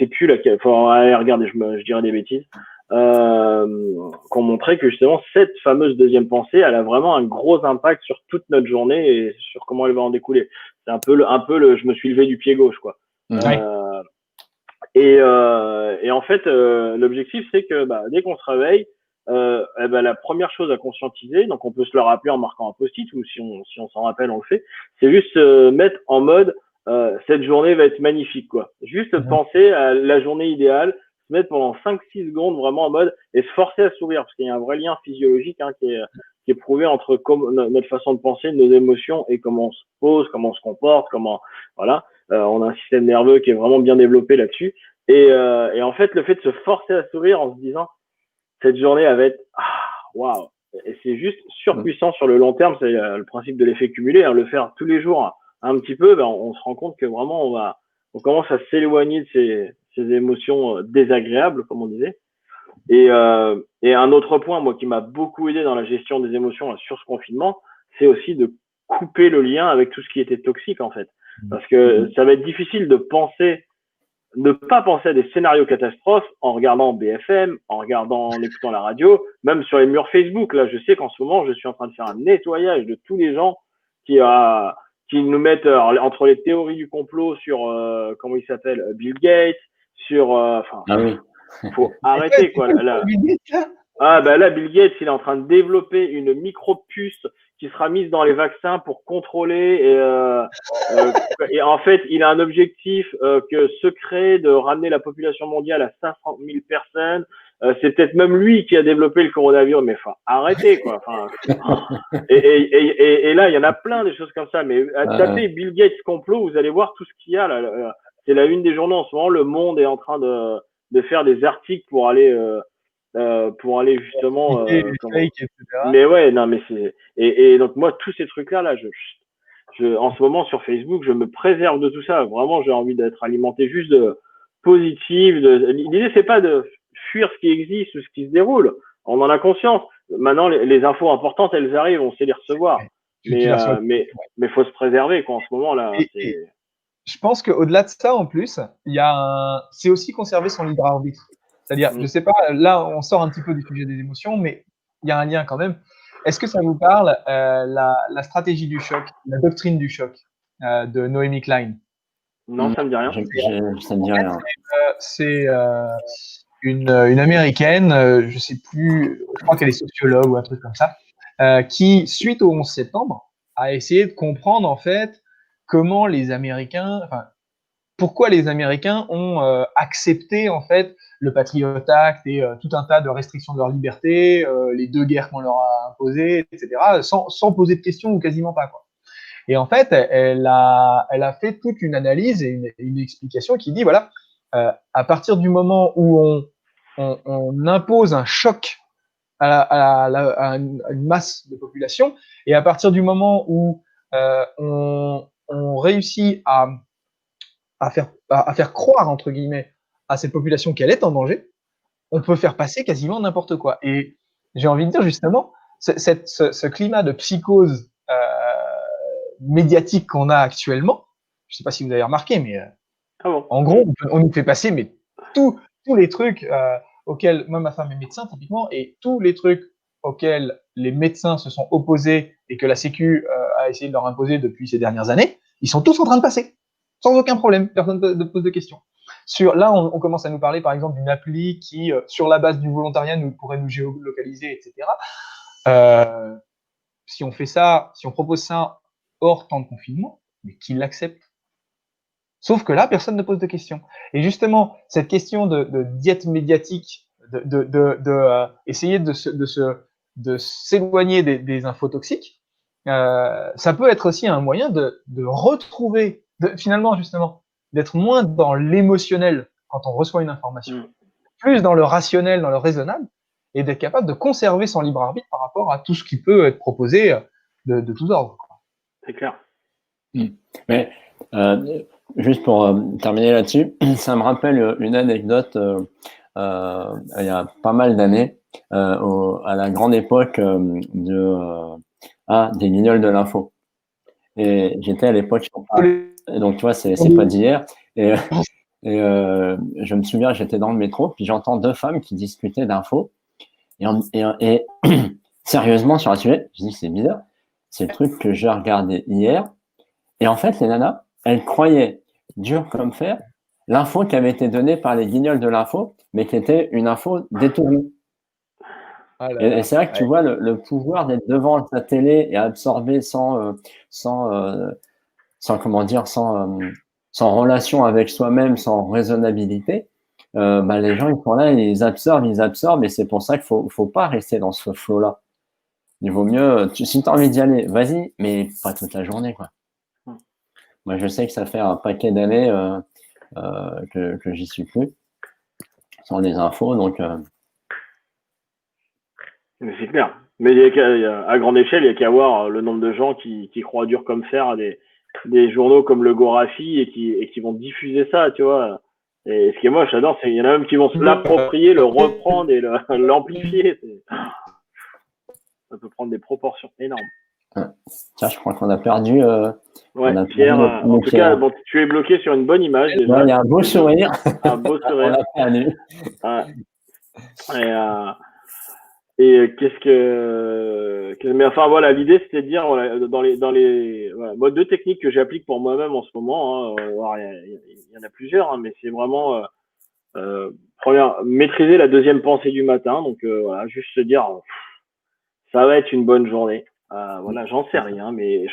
plus laquelle, faut aller regarder, je dirais des bêtises, qu'on montrait que justement cette fameuse deuxième pensée, elle a vraiment un gros impact sur toute notre journée et sur comment elle va en découler. C'est un peu le je me suis levé du pied gauche, quoi. Ouais. Et en fait, l'objectif, c'est que dès qu'on se réveille, la première chose à conscientiser, donc on peut se le rappeler en marquant un post-it, ou si on s'en rappelle, on le fait, c'est juste se mettre en mode cette journée va être magnifique, quoi. Juste penser à la journée idéale, se mettre pendant 5-6 secondes vraiment en mode et se forcer à sourire, parce qu'il y a un vrai lien physiologique qui est prouvé entre notre façon de penser, nos émotions et comment on se pose, comment on se comporte, voilà. On a un système nerveux qui est vraiment bien développé là-dessus. Et en fait, le fait de se forcer à sourire en se disant cette journée elle va être waouh, et c'est juste surpuissant sur le long terme. C'est le principe de l'effet cumulé, hein, le faire tous les jours un petit peu, on se rend compte que vraiment on commence à s'éloigner de ces émotions désagréables, comme on disait. Et un autre point, moi, qui m'a beaucoup aidé dans la gestion des émotions sur ce confinement, c'est aussi de couper le lien avec tout ce qui était toxique, en fait. Parce que ça va être difficile de ne pas penser à des scénarios catastrophes en regardant BFM, en écoutant la radio, même sur les murs Facebook. Là, je sais qu'en ce moment, je suis en train de faire un nettoyage de tous les gens qui nous mettent entre les théories du complot sur comment il s'appelle, Bill Gates, sur faut arrêter, quoi. Là, Bill Gates, il est en train de développer une micro-puce qui sera mise dans les vaccins pour contrôler. Et en fait, il a un objectif secret de ramener la population mondiale à 500 000 personnes. C'est peut-être même lui qui a développé le coronavirus, mais arrêtez, quoi. Et là, il y en a plein des choses comme ça. Mais tapez Bill Gates complot, vous allez voir tout ce qu'il y a là. C'est la une des journaux en ce moment. Le Monde est en train de faire des articles pour aller justement mais ouais, non, mais c'est et donc moi tous ces trucs là en ce moment sur Facebook, je me préserve de tout ça. Vraiment, j'ai envie d'être alimenté juste de positif. L'idée, c'est pas de fuir ce qui existe ou ce qui se déroule. On en a conscience. Maintenant, les infos importantes, elles arrivent, on sait les recevoir. Mais faut se préserver, quoi. En ce moment là. Je pense qu'au-delà de ça, en plus, c'est aussi conserver son libre arbitre. C'est-à-dire, je sais pas, là, on sort un petit peu du sujet des émotions, mais il y a un lien quand même. Est-ce que ça vous parle, la stratégie du choc, la doctrine du choc de Noémie Klein? Non, ça me dit rien. Ça me dit rien. C'est une Américaine, je sais plus, je crois qu'elle est sociologue ou un truc comme ça, qui, suite au 11 septembre, a essayé de comprendre, en fait, comment les Américains, pourquoi les Américains ont accepté en fait le Patriot Act et tout un tas de restrictions de leur liberté, les 2 guerres qu'on leur a imposées, etc., sans poser de questions ou quasiment pas, quoi. Et en fait, elle a fait toute une analyse et une explication qui dit voilà, à partir du moment où on impose un choc à une masse de population, et à partir du moment où on réussit à faire croire, entre guillemets, à cette population qu'elle est en danger, on peut faire passer quasiment n'importe quoi. Et j'ai envie de dire, justement, ce climat de psychose médiatique qu'on a actuellement, je ne sais pas si vous avez remarqué, mais en gros, on nous fait passer mais tous les trucs auxquels, moi, ma femme est médecin, typiquement, et tous les trucs auxquels les médecins se sont opposés et que la Sécu a essayé de leur imposer depuis ces dernières années, ils sont tous en train de passer, sans aucun problème, personne ne pose de questions. Là, on commence à nous parler, par exemple, d'une appli qui, sur la base du volontariat, pourrait nous géolocaliser, etc. Si on fait ça, si on propose ça hors temps de confinement, mais qui l'accepte? Sauf que là, personne ne pose de questions. Et justement, cette question de diète médiatique, essayer de s'éloigner des infos toxiques, ça peut être aussi un moyen de retrouver, finalement, justement, d'être moins dans l'émotionnel quand on reçoit une information, plus dans le rationnel, dans le raisonnable, et d'être capable de conserver son libre arbitre par rapport à tout ce qui peut être proposé de tous ordres. C'est clair. Mais juste pour terminer là-dessus, ça me rappelle une anecdote il y a pas mal d'années, à la grande époque des Guignols de l'info. Et j'étais à l'époque, donc tu vois, c'est pas d'hier. Et je me souviens, j'étais dans le métro, puis j'entends deux femmes qui discutaient d'infos. Et sérieusement, sur un sujet, je dis, c'est bizarre, c'est le truc que j'ai regardé hier. Et en fait, les nanas, elles croyaient, dur comme fer, l'info qui avait été donnée par les Guignols de l'info, mais qui était une info détournée. Et c'est vrai que tu vois le pouvoir d'être devant ta télé et absorber sans relation avec soi-même, sans raisonnabilité. Les gens, ils sont là, ils absorbent, et c'est pour ça qu'il faut pas rester dans ce flow-là. Il vaut mieux, si tu as envie d'y aller, vas-y, mais pas toute la journée, quoi. Moi, je sais que ça fait un paquet d'années que j'y suis plus, sans les infos, donc... C'est clair. Mais à grande échelle, il n'y a qu'à voir le nombre de gens qui croient dur comme fer à des journaux comme le Gorafi et qui vont diffuser ça, tu vois. Et ce qui est moche, j'adore, c'est qu'il y en a même qui vont se l'approprier, le reprendre et l'amplifier. Ça peut prendre des proportions énormes. Tiens, je crois qu'on a perdu. Pierre, en tout cas, bon, tu es bloqué sur une bonne image. Déjà. Il y a un beau sourire. Un beau sourire. On l'a perdu. Et mais enfin voilà, l'idée c'était de dire dans les modes de technique que j'applique pour moi-même en ce moment, il y en a plusieurs, mais c'est vraiment première, maîtriser la deuxième pensée du matin, donc voilà, juste se dire ça va être une bonne journée, voilà, j'en sais rien, mais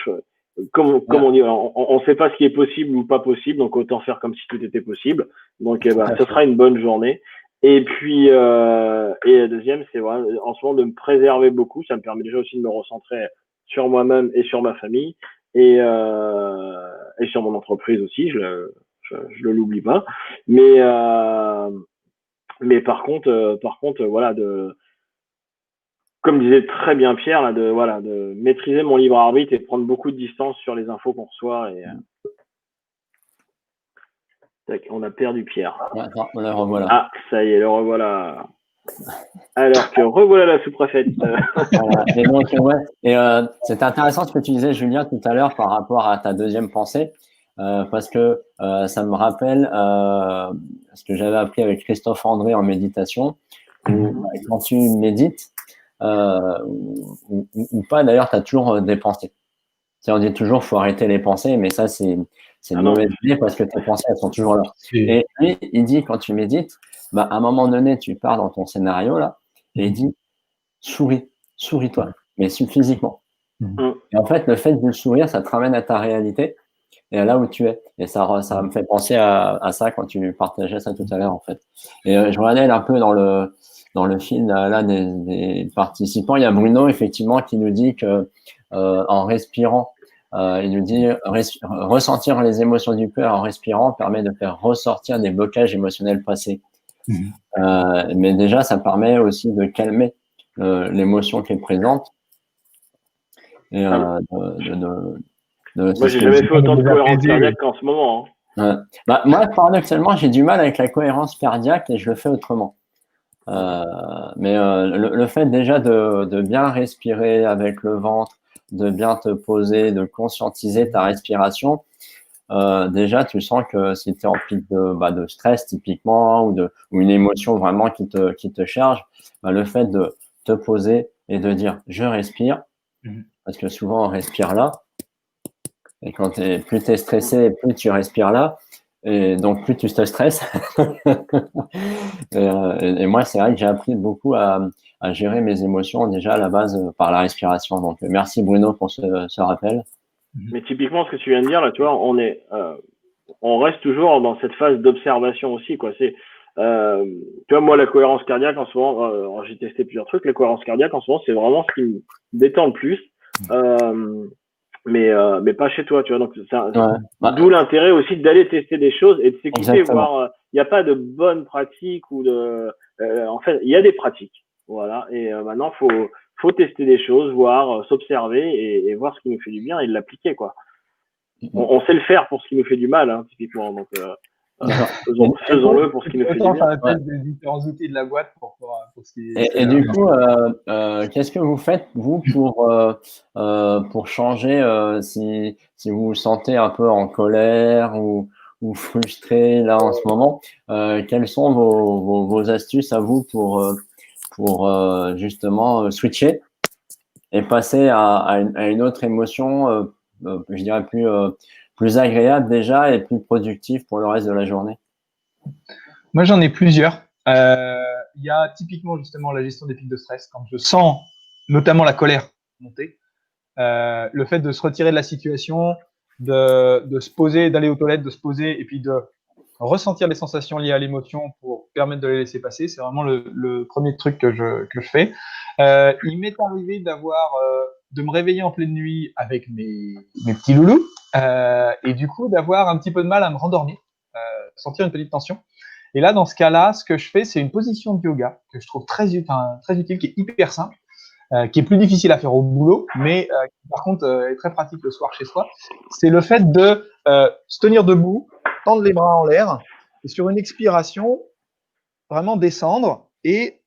comme on dit, on sait pas ce qui est possible ou pas possible, donc autant faire comme si tout était possible, donc ce sera une bonne journée. Et puis, et la deuxième, c'est vraiment en ce moment de me préserver beaucoup. Ça me permet déjà aussi de me recentrer sur moi-même et sur ma famille et sur mon entreprise aussi. Je le l'oublie pas. Mais par contre, voilà, comme disait très bien Pierre, là, de maîtriser mon libre arbitre et de prendre beaucoup de distance sur les infos qu'on reçoit. Et on a perdu Pierre. Attends, on le revoilà. Ah, ça y est, le revoilà. Alors que revoilà la sous-préfète. Et donc, c'était intéressant ce que tu disais, Julien, tout à l'heure par rapport à ta deuxième pensée, parce que ça me rappelle ce que j'avais appris avec Christophe André en méditation, où quand tu médites, ou pas, d'ailleurs, tu as toujours des pensées. On dit toujours faut arrêter les pensées, mais ça, c'est une mauvaise idée parce que tes pensées, elles sont toujours là. Et lui, il dit, quand tu médites, à un moment donné, tu pars dans ton scénario, là, et il dit, souris-toi, mais physiquement. Et en fait, le fait de sourire, ça te ramène à ta réalité et à là où tu es. Et ça me fait penser à ça quand tu partageais ça tout à l'heure, en fait. Et je regardais un peu dans le film là des participants, il y a Bruno, effectivement, qui nous dit que en respirant, il nous dit ressentir les émotions du cœur en respirant permet de faire ressortir des blocages émotionnels passés. Mais déjà, ça permet aussi de calmer l'émotion qui est présente et Moi, j'ai jamais fait autant de cohérence cardiaque qu'en ce moment. Hein. Bah, moi, paradoxalement, j'ai du mal avec la cohérence cardiaque et je le fais autrement. Mais le fait déjà de bien respirer avec le ventre, de bien te poser, de conscientiser ta respiration, déjà tu sens que si tu es en pic de stress typiquement ou une émotion vraiment qui te charge, le fait de te poser et de dire je respire, parce que souvent on respire là, et plus tu es stressé, plus tu respires là, et donc plus tu te stresses. Et moi, c'est vrai que j'ai appris beaucoup à gérer mes émotions déjà à la base par la respiration. Donc, merci Bruno pour ce rappel. Mais typiquement, ce que tu viens de dire, là, tu vois, on reste toujours dans cette phase d'observation aussi, quoi. Tu vois, moi, la cohérence cardiaque, en ce moment, j'ai testé plusieurs trucs. La cohérence cardiaque, en ce moment, c'est vraiment ce qui me détend le plus. Mais pas chez toi, tu vois. Donc, d'où l'intérêt aussi d'aller tester des choses et de s'écouter, voir. Il n'y a pas de bonnes pratiques en fait, il y a des pratiques, voilà. Et maintenant, faut tester des choses, voir, s'observer et voir ce qui nous fait du bien et l'appliquer, quoi. On sait le faire pour ce qui nous fait du mal, hein, typiquement. Donc, faisons-le pour ce qui nous fait du bien. Autant faire la tête des différents outils de la boîte pour ce qui est. Et du coup, qu'est-ce que vous faites, vous, pour changer si vous vous sentez un peu en colère ou frustré là en ce moment? Quelles sont vos astuces à vous pour justement switcher et passer à une autre émotion, je dirais plus agréable déjà et plus productive pour le reste de la journée? Moi, j'en ai plusieurs. Il y a typiquement justement la gestion des pics de stress. Quand je sens notamment la colère monter, le fait de se retirer de la situation, de se poser, d'aller aux toilettes, de se poser et puis de ressentir les sensations liées à l'émotion pour permettre de les laisser passer, c'est vraiment le premier truc que je fais. Il m'est arrivé de me réveiller en pleine nuit avec mes petits loulous et du coup d'avoir un petit peu de mal à me rendormir, sentir une petite tension. Et là, dans ce cas-là, ce que je fais, c'est une position de yoga que je trouve très utile, qui est hyper simple, qui est plus difficile à faire au boulot, mais qui, par contre, est très pratique le soir chez soi. C'est le fait de se tenir debout, tendre les bras en l'air, et sur une expiration, vraiment descendre et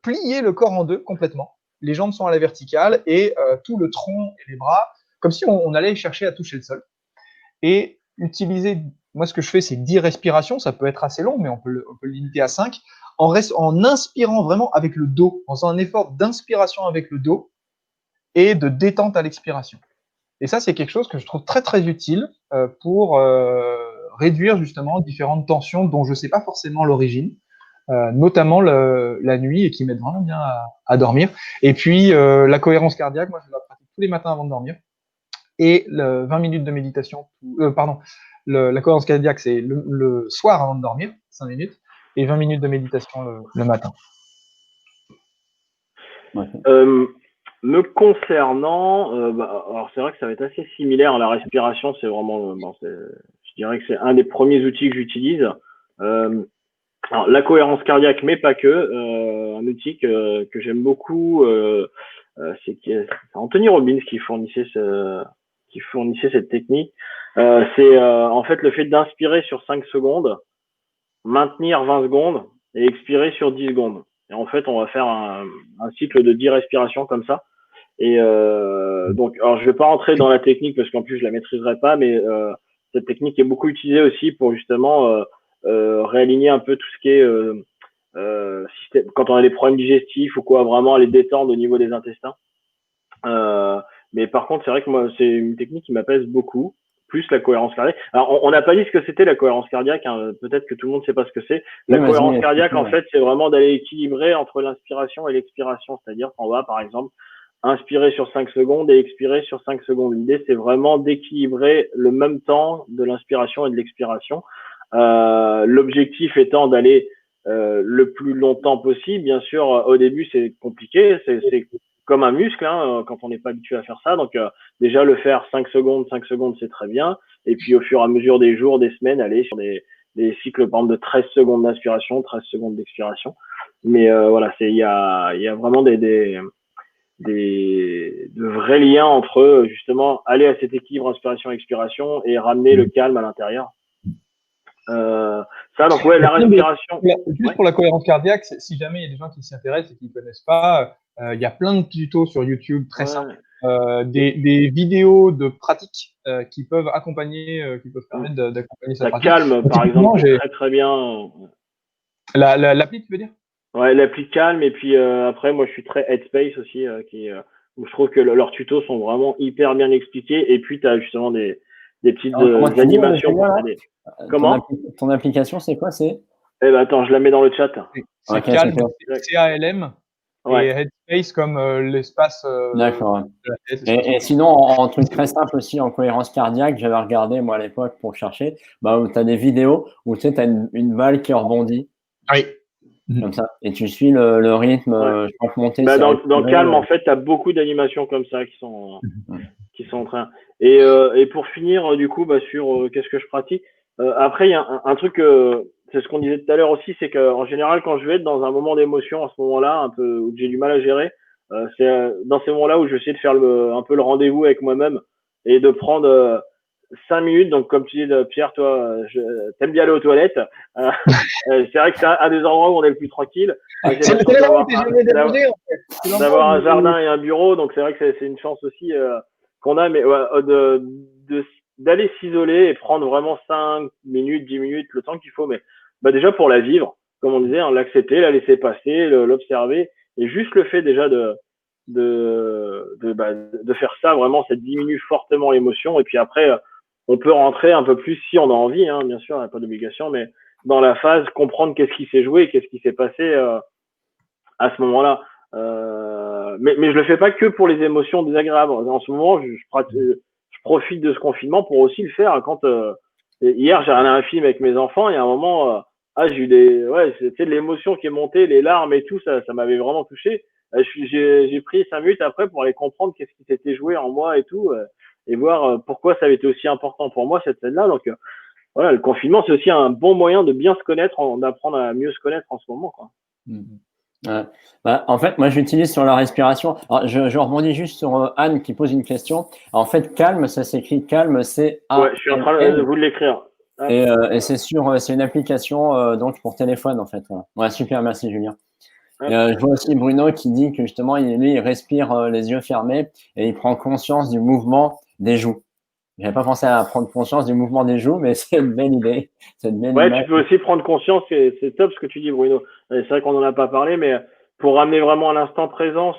plier le corps en deux complètement. Les jambes sont à la verticale et tout le tronc et les bras, comme si on allait chercher à toucher le sol. Et utiliser, moi ce que je fais, c'est 10 respirations, ça peut être assez long, mais on peut le limiter à 5, en inspirant vraiment avec le dos, en faisant un effort d'inspiration avec le dos et de détente à l'expiration. Et ça, c'est quelque chose que je trouve très très utile pour réduire justement différentes tensions dont je ne sais pas forcément l'origine, notamment la nuit, et qui m'aide vraiment bien à dormir. Et puis la cohérence cardiaque, moi je la pratique tous les matins avant de dormir. Et 20 minutes de méditation, la cohérence cardiaque, c'est le soir avant de dormir, 5 minutes, et 20 minutes de méditation le matin. Me concernant, alors c'est vrai que ça va être assez similaire. La respiration, c'est vraiment, je dirais que c'est un des premiers outils que j'utilise. Alors, la cohérence cardiaque, mais pas que. Un outil que j'aime beaucoup, c'est Anthony Robbins qui fournissait cette technique. C'est en fait le fait d'inspirer sur 5 secondes, maintenir 20 secondes et expirer sur 10 secondes. Et en fait, on va faire un cycle de 10 respirations comme ça. Et donc, alors je vais pas rentrer dans la technique parce qu'en plus je la maîtriserai pas, mais cette technique est beaucoup utilisée aussi pour justement réaligner un peu tout ce qui est système, quand on a des problèmes digestifs ou quoi, vraiment les détendre au niveau des intestins. Mais par contre, c'est vrai que moi, c'est une technique qui m'apaise beaucoup, plus la cohérence cardiaque. Alors, on n'a pas dit ce que c'était la cohérence cardiaque, hein. Peut-être que tout le monde ne sait pas ce que c'est. La cohérence cardiaque, en fait, c'est vraiment d'aller équilibrer entre l'inspiration et l'expiration. C'est-à-dire qu'on va, par exemple, inspirer sur 5 secondes et expirer sur 5 secondes. L'idée, c'est vraiment d'équilibrer le même temps de l'inspiration et de l'expiration. L'objectif étant d'aller le plus longtemps possible. Bien sûr, au début, c'est compliqué. C'est comme un muscle, hein, quand on n'est pas habitué à faire ça. Donc, déjà, le faire 5 secondes, c'est très bien. Et puis, au fur et à mesure des jours, des semaines, aller sur des cycles, par exemple, de 13 secondes d'inspiration, 13 secondes d'expiration. Mais voilà, il y a vraiment des de vrais liens entre justement aller à cet équilibre inspiration-expiration et ramener le calme à l'intérieur. Ça, donc ouais, la respiration. Juste pour la cohérence cardiaque, si jamais il y a des gens qui s'y intéressent et qui ne connaissent pas, il y a plein de tutos sur YouTube très simples, des vidéos de pratique qui peuvent accompagner, qui peuvent permettre d'accompagner sa pratique. Calme, par exemple, c'est très très bien. L'appli, tu veux dire? Ouais, l'appli Calme, et puis après, moi je suis très Headspace aussi, où je trouve que leurs tutos sont vraiment hyper bien expliqués, et puis tu as justement des petites animations pour t'aider. Comment? Ton application, c'est quoi? Eh ben attends, je la mets dans le chat. C'est Calme, C-A-L-M, et Headspace comme l'espace. D'accord. Et sinon, en truc très simple aussi, en cohérence cardiaque, j'avais regardé moi à l'époque pour chercher, où tu as des vidéos où tu sais, tu as une balle qui rebondit. Oui. Comme ça. Et tu suis le rythme, je pense monter. Dans Calme, en fait, tu as beaucoup d'animations comme ça qui sont en train. Et pour finir, du coup, sur qu'est-ce que je pratique. Après, il y a un truc, c'est ce qu'on disait tout à l'heure aussi, c'est qu'en général, quand je vais être dans un moment d'émotion, à ce moment-là, un peu où j'ai du mal à gérer, c'est dans ces moments-là où je vais essayer de faire un peu le rendez-vous avec moi-même et de prendre 5 minutes. Donc, comme tu dis, Pierre, toi, t'aimes bien aller aux toilettes. C'est vrai que c'est un des endroits où on est le plus tranquille. C'est d'avoir un jardin et un bureau, donc c'est vrai que c'est une chance aussi qu'on a, mais d'aller s'isoler et prendre vraiment 5 minutes, 10 minutes, le temps qu'il faut, mais déjà pour la vivre, comme on disait, l'accepter, la laisser passer, l'observer, et juste le fait déjà de faire ça, vraiment, ça diminue fortement l'émotion, et puis après, on peut rentrer un peu plus si on a envie, hein, bien sûr, il n'y a pas d'obligation, mais dans la phase, comprendre qu'est-ce qui s'est joué, qu'est-ce qui s'est passé à ce moment-là. Mais je le fais pas que pour les émotions désagréables. En ce moment, je profite de ce confinement pour aussi le faire. Quand hier, j'ai regardé un film avec mes enfants et à un moment, j'ai eu c'était de l'émotion qui est montée, les larmes et tout, ça m'avait vraiment touché. J'ai pris 5 minutes après pour aller comprendre qu'est-ce qui s'était joué en moi et tout, et voir pourquoi ça avait été aussi important pour moi cette scène-là. Donc voilà, le confinement, c'est aussi un bon moyen de bien se connaître, d'apprendre à mieux se connaître en ce moment, quoi. En fait, moi, j'utilise sur la respiration. Alors, je rebondis juste sur Anne qui pose une question. En fait, calme, ça s'écrit calme, C-A-L-M. Ouais, je suis en train de vous l'écrire. Et c'est une application donc pour téléphone, en fait. Voilà. Ouais, super, merci Julien. Je vois aussi Bruno qui dit que justement, il respire les yeux fermés et il prend conscience du mouvement des joues. J'avais pas pensé à prendre conscience du mouvement des joues, mais c'est une belle idée. Tu peux aussi prendre conscience, c'est top ce que tu dis, Bruno. C'est vrai qu'on n'en a pas parlé, mais pour ramener vraiment à l'instant présent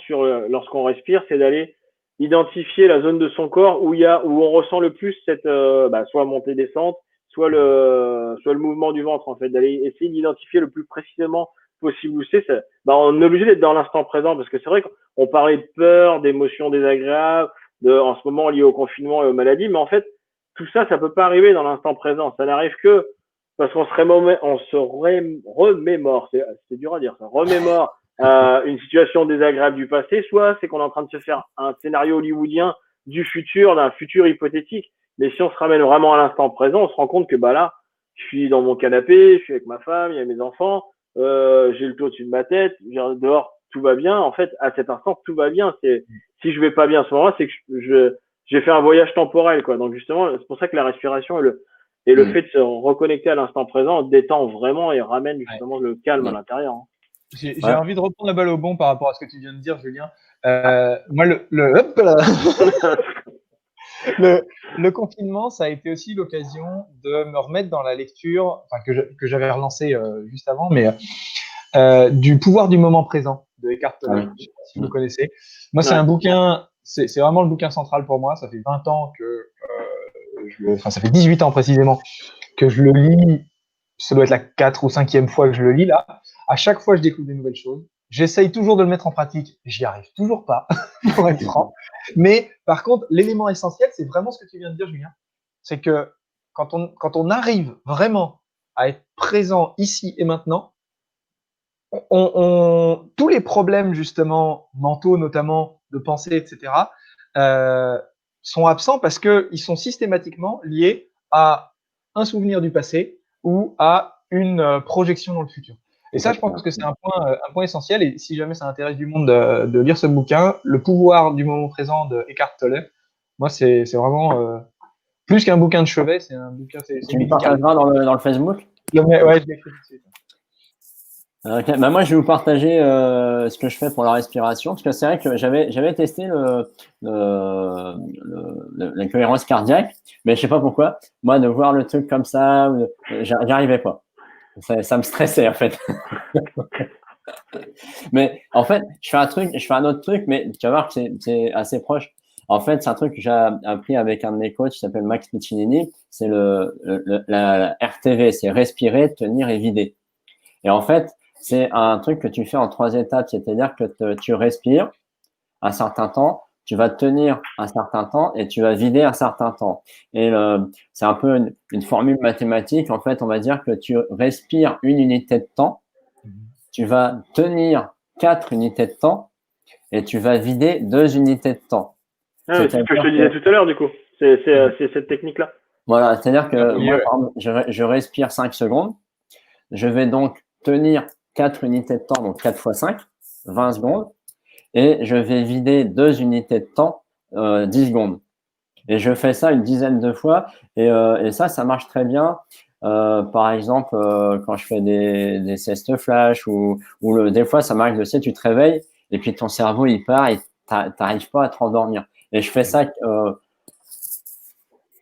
lorsqu'on respire, c'est d'aller identifier la zone de son corps où on ressent le plus cette soit montée-descente, soit le mouvement du ventre, en fait, d'aller essayer d'identifier le plus précisément possible où c'est. On est obligé d'être dans l'instant présent parce que c'est vrai qu'on parlait de peur, d'émotions désagréables, en ce moment liées au confinement et aux maladies, mais en fait, tout ça, ça peut pas arriver dans l'instant présent. Ça n'arrive que parce qu'on se remémore, c'est dur à dire ça, remémore une situation désagréable du passé, soit c'est qu'on est en train de se faire un scénario hollywoodien du futur, d'un futur hypothétique. Mais si on se ramène vraiment à l'instant présent, on se rend compte que là, je suis dans mon canapé, je suis avec ma femme, il y a mes enfants, j'ai le toit au-dessus de ma tête, dehors, tout va bien. En fait, à cet instant, tout va bien. Si je vais pas bien à ce moment-là, c'est que j'ai fait un voyage temporel, quoi. Donc justement, c'est pour ça que la respiration et le fait de se reconnecter à l'instant présent détend vraiment et ramène justement le calme à l'intérieur. Hein. J'ai envie de reprendre la balle au bon par rapport à ce que tu viens de dire, Julien. Moi, le confinement, ça a été aussi l'occasion de me remettre dans la lecture, que j'avais relancé juste avant, mais du pouvoir du moment présent de Eckhart Tolle. Je ne sais pas si vous connaissez. Moi, c'est un bouquin, c'est vraiment le bouquin central pour moi. Ça fait 20 ans ça fait 18 ans précisément que je le lis. Ça doit être la 4e ou 5e fois que je le lis là. À chaque fois, je découvre des nouvelles choses. J'essaye toujours de le mettre en pratique. J'y arrive toujours pas, pour être franc. Mais par contre, l'élément essentiel, c'est vraiment ce que tu viens de dire, Julien. C'est que quand on arrive vraiment à être présent ici et maintenant, tous les problèmes justement mentaux, notamment de pensée, etc., sont absents parce qu'ils sont systématiquement liés à un souvenir du passé ou à une projection dans le futur. Et ça, je pense que c'est un point essentiel. Et si jamais ça intéresse du monde de lire ce bouquin, Le pouvoir du moment présent de Eckhart Tolle, moi, c'est vraiment plus qu'un bouquin de chevet, c'est un bouquin, c'est Tu me médical. partageras dans le Facebook? Ouais, je l'écris tout de suite. Ok. Bah, moi, je vais vous partager ce que je fais pour la respiration, parce que c'est vrai que j'avais testé la cohérence cardiaque, mais je sais pas pourquoi. Moi, de voir le truc comme ça, j'y arrivais pas. Ça me stressait en fait. Mais en fait, je fais un autre truc, mais tu vas voir que c'est assez proche. En fait, c'est un truc que j'ai appris avec un de mes coachs qui s'appelle Max Piccinini. C'est la RTV, c'est respirer, tenir et vider. Et en fait, c'est un truc que tu fais en 3 étapes, c'est-à-dire que tu respires un certain temps, tu vas tenir un certain temps et tu vas vider un certain temps. Et c'est un peu une formule mathématique. En fait, on va dire que tu respires 1 unité de temps, tu vas tenir 4 unités de temps et tu vas vider 2 unités de temps. C'est ce que je te disais tout à l'heure, du coup. C'est cette technique-là. Voilà, c'est-à-dire que moi, par exemple, je respire 5 secondes. Je vais donc tenir 4 unités de temps, donc 4 fois 5, 20 secondes. Et je vais vider 2 unités de temps, 10 secondes. Et je fais ça une dizaine de fois. Et ça marche très bien. Par exemple, quand je fais des siestes flash ou des fois, ça m'arrive aussi, tu te réveilles et puis ton cerveau, il part et t'arrives pas à te rendormir. Et je fais ça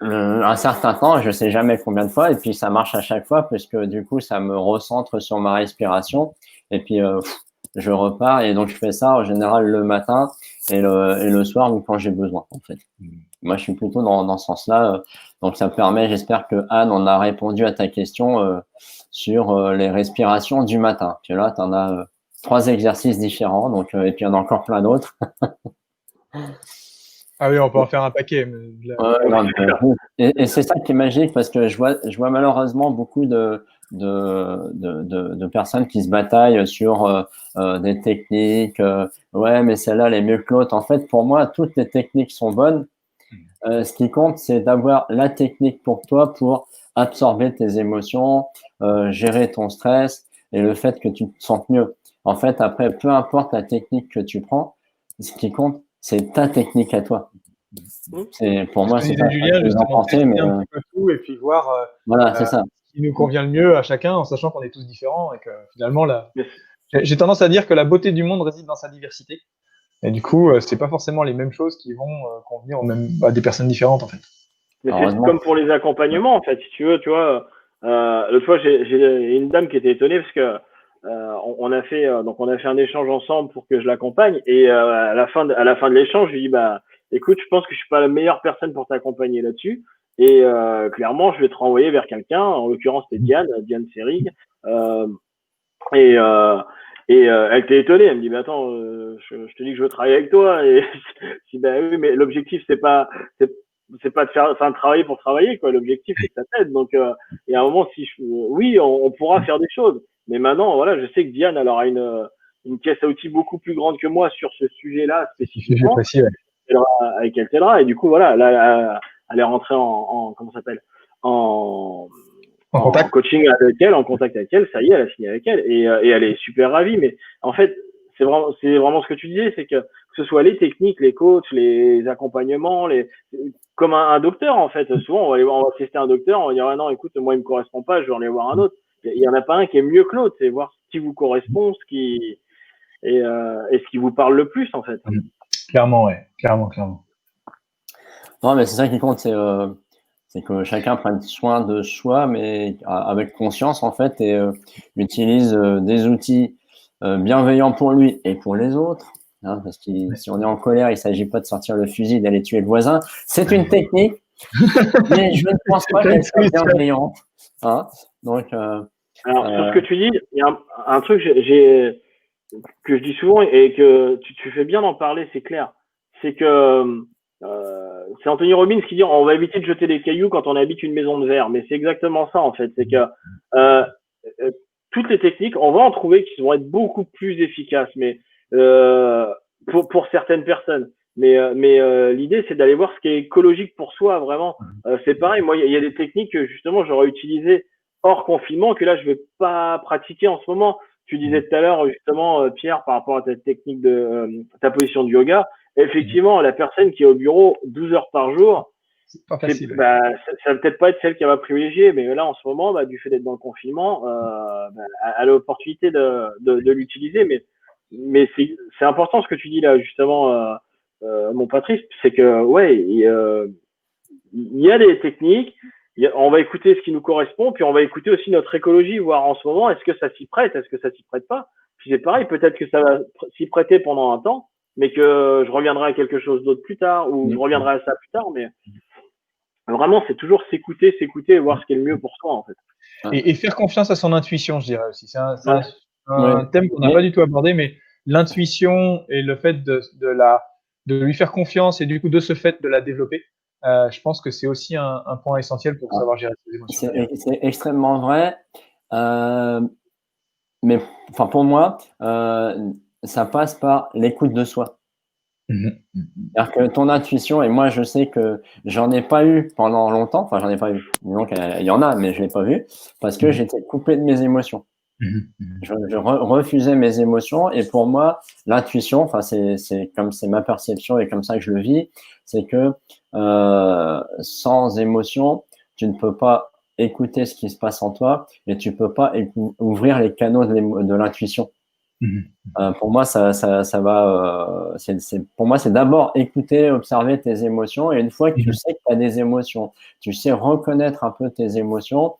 un certain temps, je sais jamais combien de fois, et puis ça marche à chaque fois parce que du coup, ça me recentre sur ma respiration. Et puis, je repars et donc je fais ça en général le matin et le soir ou quand j'ai besoin en fait. Moi, je suis plutôt dans ce sens-là. Donc, ça permet, j'espère que Anne en a répondu à ta question sur les respirations du matin. Puis là, tu en as 3 exercices différents, donc, et puis il y en a encore plein d'autres. Ah oui, on peut en faire un paquet. Et c'est ça qui est magique parce que je vois malheureusement beaucoup de personnes qui se bataillent sur des techniques. Ouais, mais celle-là, elle est mieux que l'autre. En fait, pour moi, toutes les techniques sont bonnes. Ce qui compte, c'est d'avoir la technique pour toi pour absorber tes émotions, gérer ton stress et le fait que tu te sentes mieux. En fait, après, peu importe la technique que tu prends, ce qui compte, c'est ta technique à toi. Pour moi, c'est ça. Julien, justement, tester un petit peu tout et puis voir voilà, c'est ça. ce qui nous convient le mieux à chacun, en sachant qu'on est tous différents et que finalement, j'ai tendance à dire que la beauté du monde réside dans sa diversité. Et du coup, c'est pas forcément les mêmes choses qui vont convenir à des personnes différentes, en fait. Mais c'est comme pour les accompagnements, en fait, si tu veux, tu vois. L'autre fois, j'ai une dame qui était étonnée parce que on a fait un échange ensemble pour que je l'accompagne et à la fin de l'échange, je lui dis bah écoute, je pense que je suis pas la meilleure personne pour t'accompagner là-dessus et clairement, je vais te renvoyer vers quelqu'un. En l'occurrence, c'était Diane Serig. Elle était étonnée, elle me dit mais attends, je te dis que je veux travailler avec toi et je dis bah oui mais l'objectif c'est pas de faire travailler pour travailler quoi, l'objectif c'est que ça t'aide donc et à un moment oui on pourra faire des choses mais maintenant voilà je sais que Diane elle aura une caisse à outils beaucoup plus grande que moi sur ce sujet-là spécifiquement avec elle t'aidera et du coup voilà là elle est rentrée en comment ça s'appelle en coaching avec elle, en contact avec elle, ça y est, elle a signé avec elle et elle est super ravie. Mais en fait, c'est vraiment ce que tu disais, c'est que ce soit les techniques, les coachs, les accompagnements, comme un docteur en fait. Souvent, on va tester un docteur, on va dire ah non, écoute, moi il me correspond pas, je vais en aller voir un autre. Il y en a pas un qui est mieux que l'autre, c'est voir ce qui vous correspond, et ce qui vous parle le plus en fait. Clairement, ouais, clairement. Non, mais c'est ça qui compte, c'est que chacun prenne soin de soi, mais avec conscience en fait, et utilise des outils bienveillants pour lui et pour les autres. Hein, parce que si on est en colère, il ne s'agit pas de sortir le fusil, d'aller tuer le voisin. C'est une technique, mais je ne pense pas qu'elle soit bienveillante. Hein, donc, alors, sur ce que tu dis, il y a un truc que je dis souvent et que tu fais bien d'en parler, c'est clair. C'est que c'est Anthony Robbins qui dit on va éviter de jeter des cailloux quand on habite une maison de verre, mais c'est exactement ça en fait. C'est que toutes les techniques, on va en trouver qui vont être beaucoup plus efficaces, mais pour certaines personnes. Mais l'idée c'est d'aller voir ce qui est écologique pour soi vraiment. C'est pareil, moi il y a des techniques que justement j'aurais utilisées hors confinement que là je vais pas pratiquer en ce moment. tu disais tout à l'heure, justement, Pierre, par rapport à ta technique ta position de yoga, effectivement, la personne qui est au bureau 12 heures par jour, c'est pas facile. ça va peut-être pas être celle qui va privilégier, mais là, en ce moment, du fait d'être dans le confinement, elle a l'opportunité de l'utiliser. Mais c'est important ce que tu dis là, justement, mon Patrice, c'est que, ouais, il y a des techniques, on va écouter ce qui nous correspond, puis on va écouter aussi notre écologie, voir en ce moment, est-ce que ça s'y prête, est-ce que ça s'y prête pas. Puis c'est pareil, peut-être que ça va s'y prêter pendant un temps, mais que je reviendrai à quelque chose d'autre plus tard, ou je reviendrai à ça plus tard, mais vraiment, c'est toujours s'écouter et voir ce qui est le mieux pour soi, en fait. Et faire confiance à son intuition, je dirais aussi. C'est un thème qu'on n'a pas du tout abordé, mais l'intuition et le fait de lui faire confiance et du coup, de ce fait, de la développer, je pense que c'est aussi un point essentiel pour savoir gérer ses émotions. C'est extrêmement vrai. Mais enfin, pour moi, ça passe par l'écoute de soi. C'est-à-dire que ton intuition, et moi je sais que j'en ai pas eu pendant longtemps, enfin j'en ai pas eu, donc il y en a, mais je l'ai pas vu, parce que j'étais coupé de mes émotions. Je refusais mes émotions, et pour moi, l'intuition, enfin c'est comme c'est ma perception et comme ça que je le vis, c'est que sans émotion, tu ne peux pas écouter ce qui se passe en toi, et tu peux pas ouvrir les canaux de l'intuition. Pour moi, ça va. Pour moi, c'est d'abord écouter, observer tes émotions. Et une fois que tu sais que tu as des émotions, tu sais reconnaître un peu tes émotions,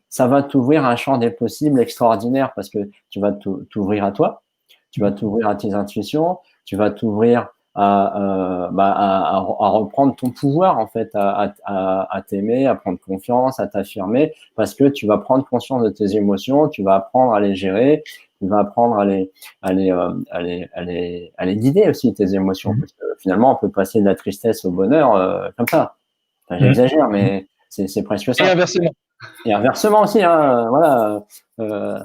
ça va t'ouvrir un champ des possibles extraordinaire parce que tu vas t'ouvrir à toi, tu vas t'ouvrir à tes intuitions, tu vas t'ouvrir à reprendre ton pouvoir en fait, à t'aimer, à prendre confiance, à t'affirmer, parce que tu vas prendre conscience de tes émotions, tu vas apprendre à les gérer. Tu vas apprendre à les guider aussi, tes émotions. Parce que finalement, on peut passer de la tristesse au bonheur comme ça. Enfin, j'exagère, mais c'est presque ça. Et inversement. Et inversement aussi, hein, voilà.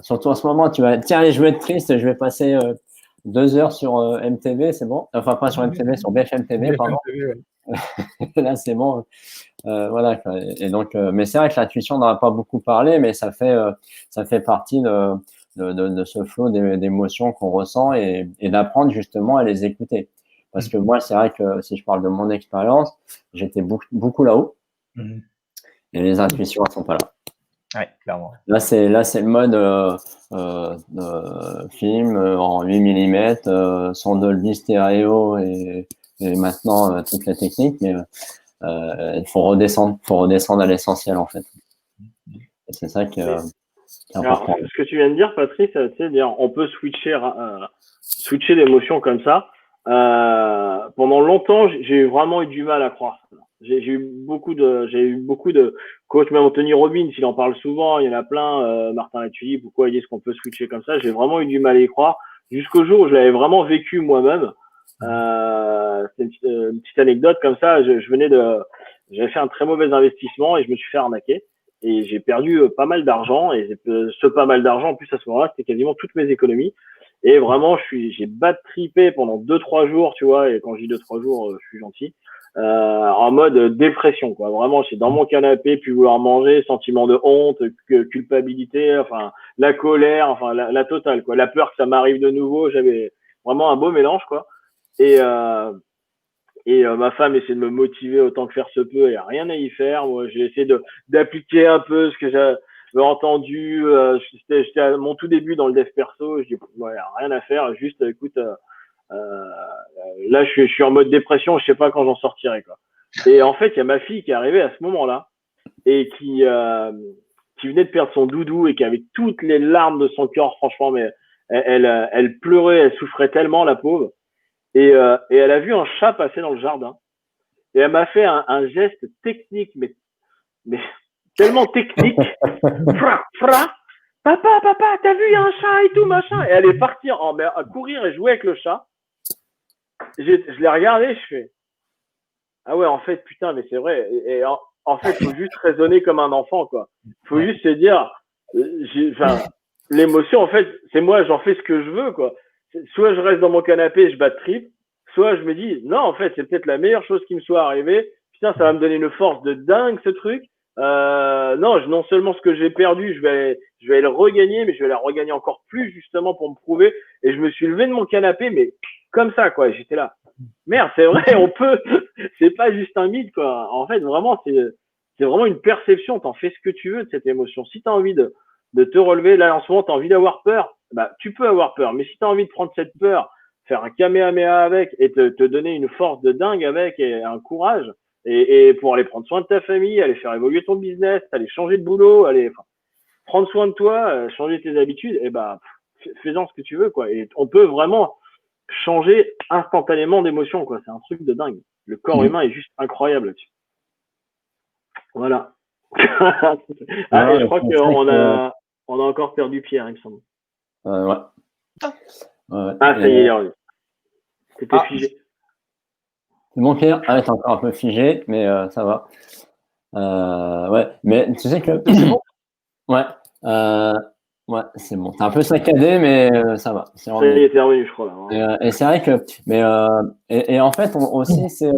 Surtout en ce moment, tiens, allez, je vais être triste, je vais passer 2 heures sur MTV, c'est bon. Enfin, pas sur MTV, sur BFM TV, pardon. Là, c'est bon. Voilà. Et donc, mais c'est vrai que l'intuition, on n'en a pas beaucoup parlé, mais ça fait partie de ce flot d'émotions qu'on ressent et d'apprendre justement à les écouter. Parce que moi, c'est vrai que si je parle de mon expérience, j'étais beaucoup là-haut et les intuitions, elles sont pas là. Ouais, clairement. Là, c'est le mode film en 8 mm, son Dolby stéréo et maintenant toutes les techniques, mais il faut redescendre à l'essentiel en fait. Et c'est ça que alors, ce que tu viens de dire, Patrice, c'est dire on peut switcher d'émotions comme ça. Pendant longtemps, j'ai vraiment eu du mal à croire. J'ai eu beaucoup de coachs, même Anthony Robbins, il en parle souvent, il y en a plein, Martin Latulippe, pourquoi ils disent qu'on peut switcher comme ça. J'ai vraiment eu du mal à y croire jusqu'au jour où je l'avais vraiment vécu moi-même. C'est une petite anecdote comme ça. J'avais fait un très mauvais investissement et je me suis fait arnaquer. Et j'ai perdu pas mal d'argent, et ce pas mal d'argent, en plus à ce moment-là, c'était quasiment toutes mes économies. Et vraiment, j'ai bad trippé pendant 2-3 jours, tu vois, et quand je dis 2-3 jours, je suis gentil, en mode dépression, quoi. Vraiment, j'étais dans mon canapé, puis vouloir manger, sentiment de honte, culpabilité, enfin, la colère, enfin, la totale, quoi. La peur que ça m'arrive de nouveau, j'avais vraiment un beau mélange, quoi. Et ma femme essaie de me motiver autant que faire se peut, il n'y a rien à y faire. Moi, j'ai essayé d'appliquer un peu ce que j'avais entendu. J'étais à mon tout début dans le dev perso. Je dis, ouais, rien à faire. Juste, écoute, là, je suis en mode dépression. Je sais pas quand j'en sortirai, quoi. Et en fait, il y a ma fille qui est arrivée à ce moment-là et qui venait de perdre son doudou et qui avait toutes les larmes de son cœur, franchement, mais elle pleurait, elle souffrait tellement, la pauvre. Et elle a vu un chat passer dans le jardin. Et elle m'a fait un geste technique, mais tellement technique. Papa, t'as vu, il y a un chat et tout, machin. Et elle est partie à courir et jouer avec le chat. Je l'ai regardé, je fais, ah ouais, en fait, putain, mais c'est vrai. Et en fait, faut juste raisonner comme un enfant, quoi. Faut juste se dire, l'émotion, en fait, c'est moi, j'en fais ce que je veux, quoi. Soit je reste dans mon canapé, je bats de trip, soit je me dis, non, en fait, c'est peut-être la meilleure chose qui me soit arrivée. Putain, ça va me donner une force de dingue, ce truc. Non, non seulement ce que j'ai perdu, je vais le regagner, mais je vais le regagner encore plus justement pour me prouver. Et je me suis levé de mon canapé, mais comme ça, quoi. J'étais là. Merde, c'est vrai, on peut. C'est pas juste un mythe, quoi. En fait, vraiment, c'est vraiment une perception. T'en fais ce que tu veux de cette émotion. Si t'as envie de te relever, là, en ce moment, t'as envie d'avoir peur, bah, tu peux avoir peur. Mais si t'as envie de prendre cette peur, faire un kamehameha avec et te donner une force de dingue avec et un courage, et pour aller prendre soin de ta famille, aller faire évoluer ton business, aller changer de boulot, aller prendre soin de toi, changer tes habitudes, et bah, fais-en ce que tu veux, quoi. Et on peut vraiment changer instantanément d'émotion, quoi. C'est un truc de dingue. Le corps humain est juste incroyable là-dessus. Voilà. Ah, et je crois on a encore perdu Pierre, il me semble. Ouais. Ah, ça y est, il est revenu. C'était figé. C'est bon, Pierre? Ah, t'es encore un peu figé, mais ça va. Ouais, mais tu sais que. C'est bon. Ouais. Ouais, c'est bon. T'es un peu saccadé, mais ça va. Ça y est, t'es revenu, je crois. Là, et c'est vrai que. Mais, et en fait, aussi, c'est.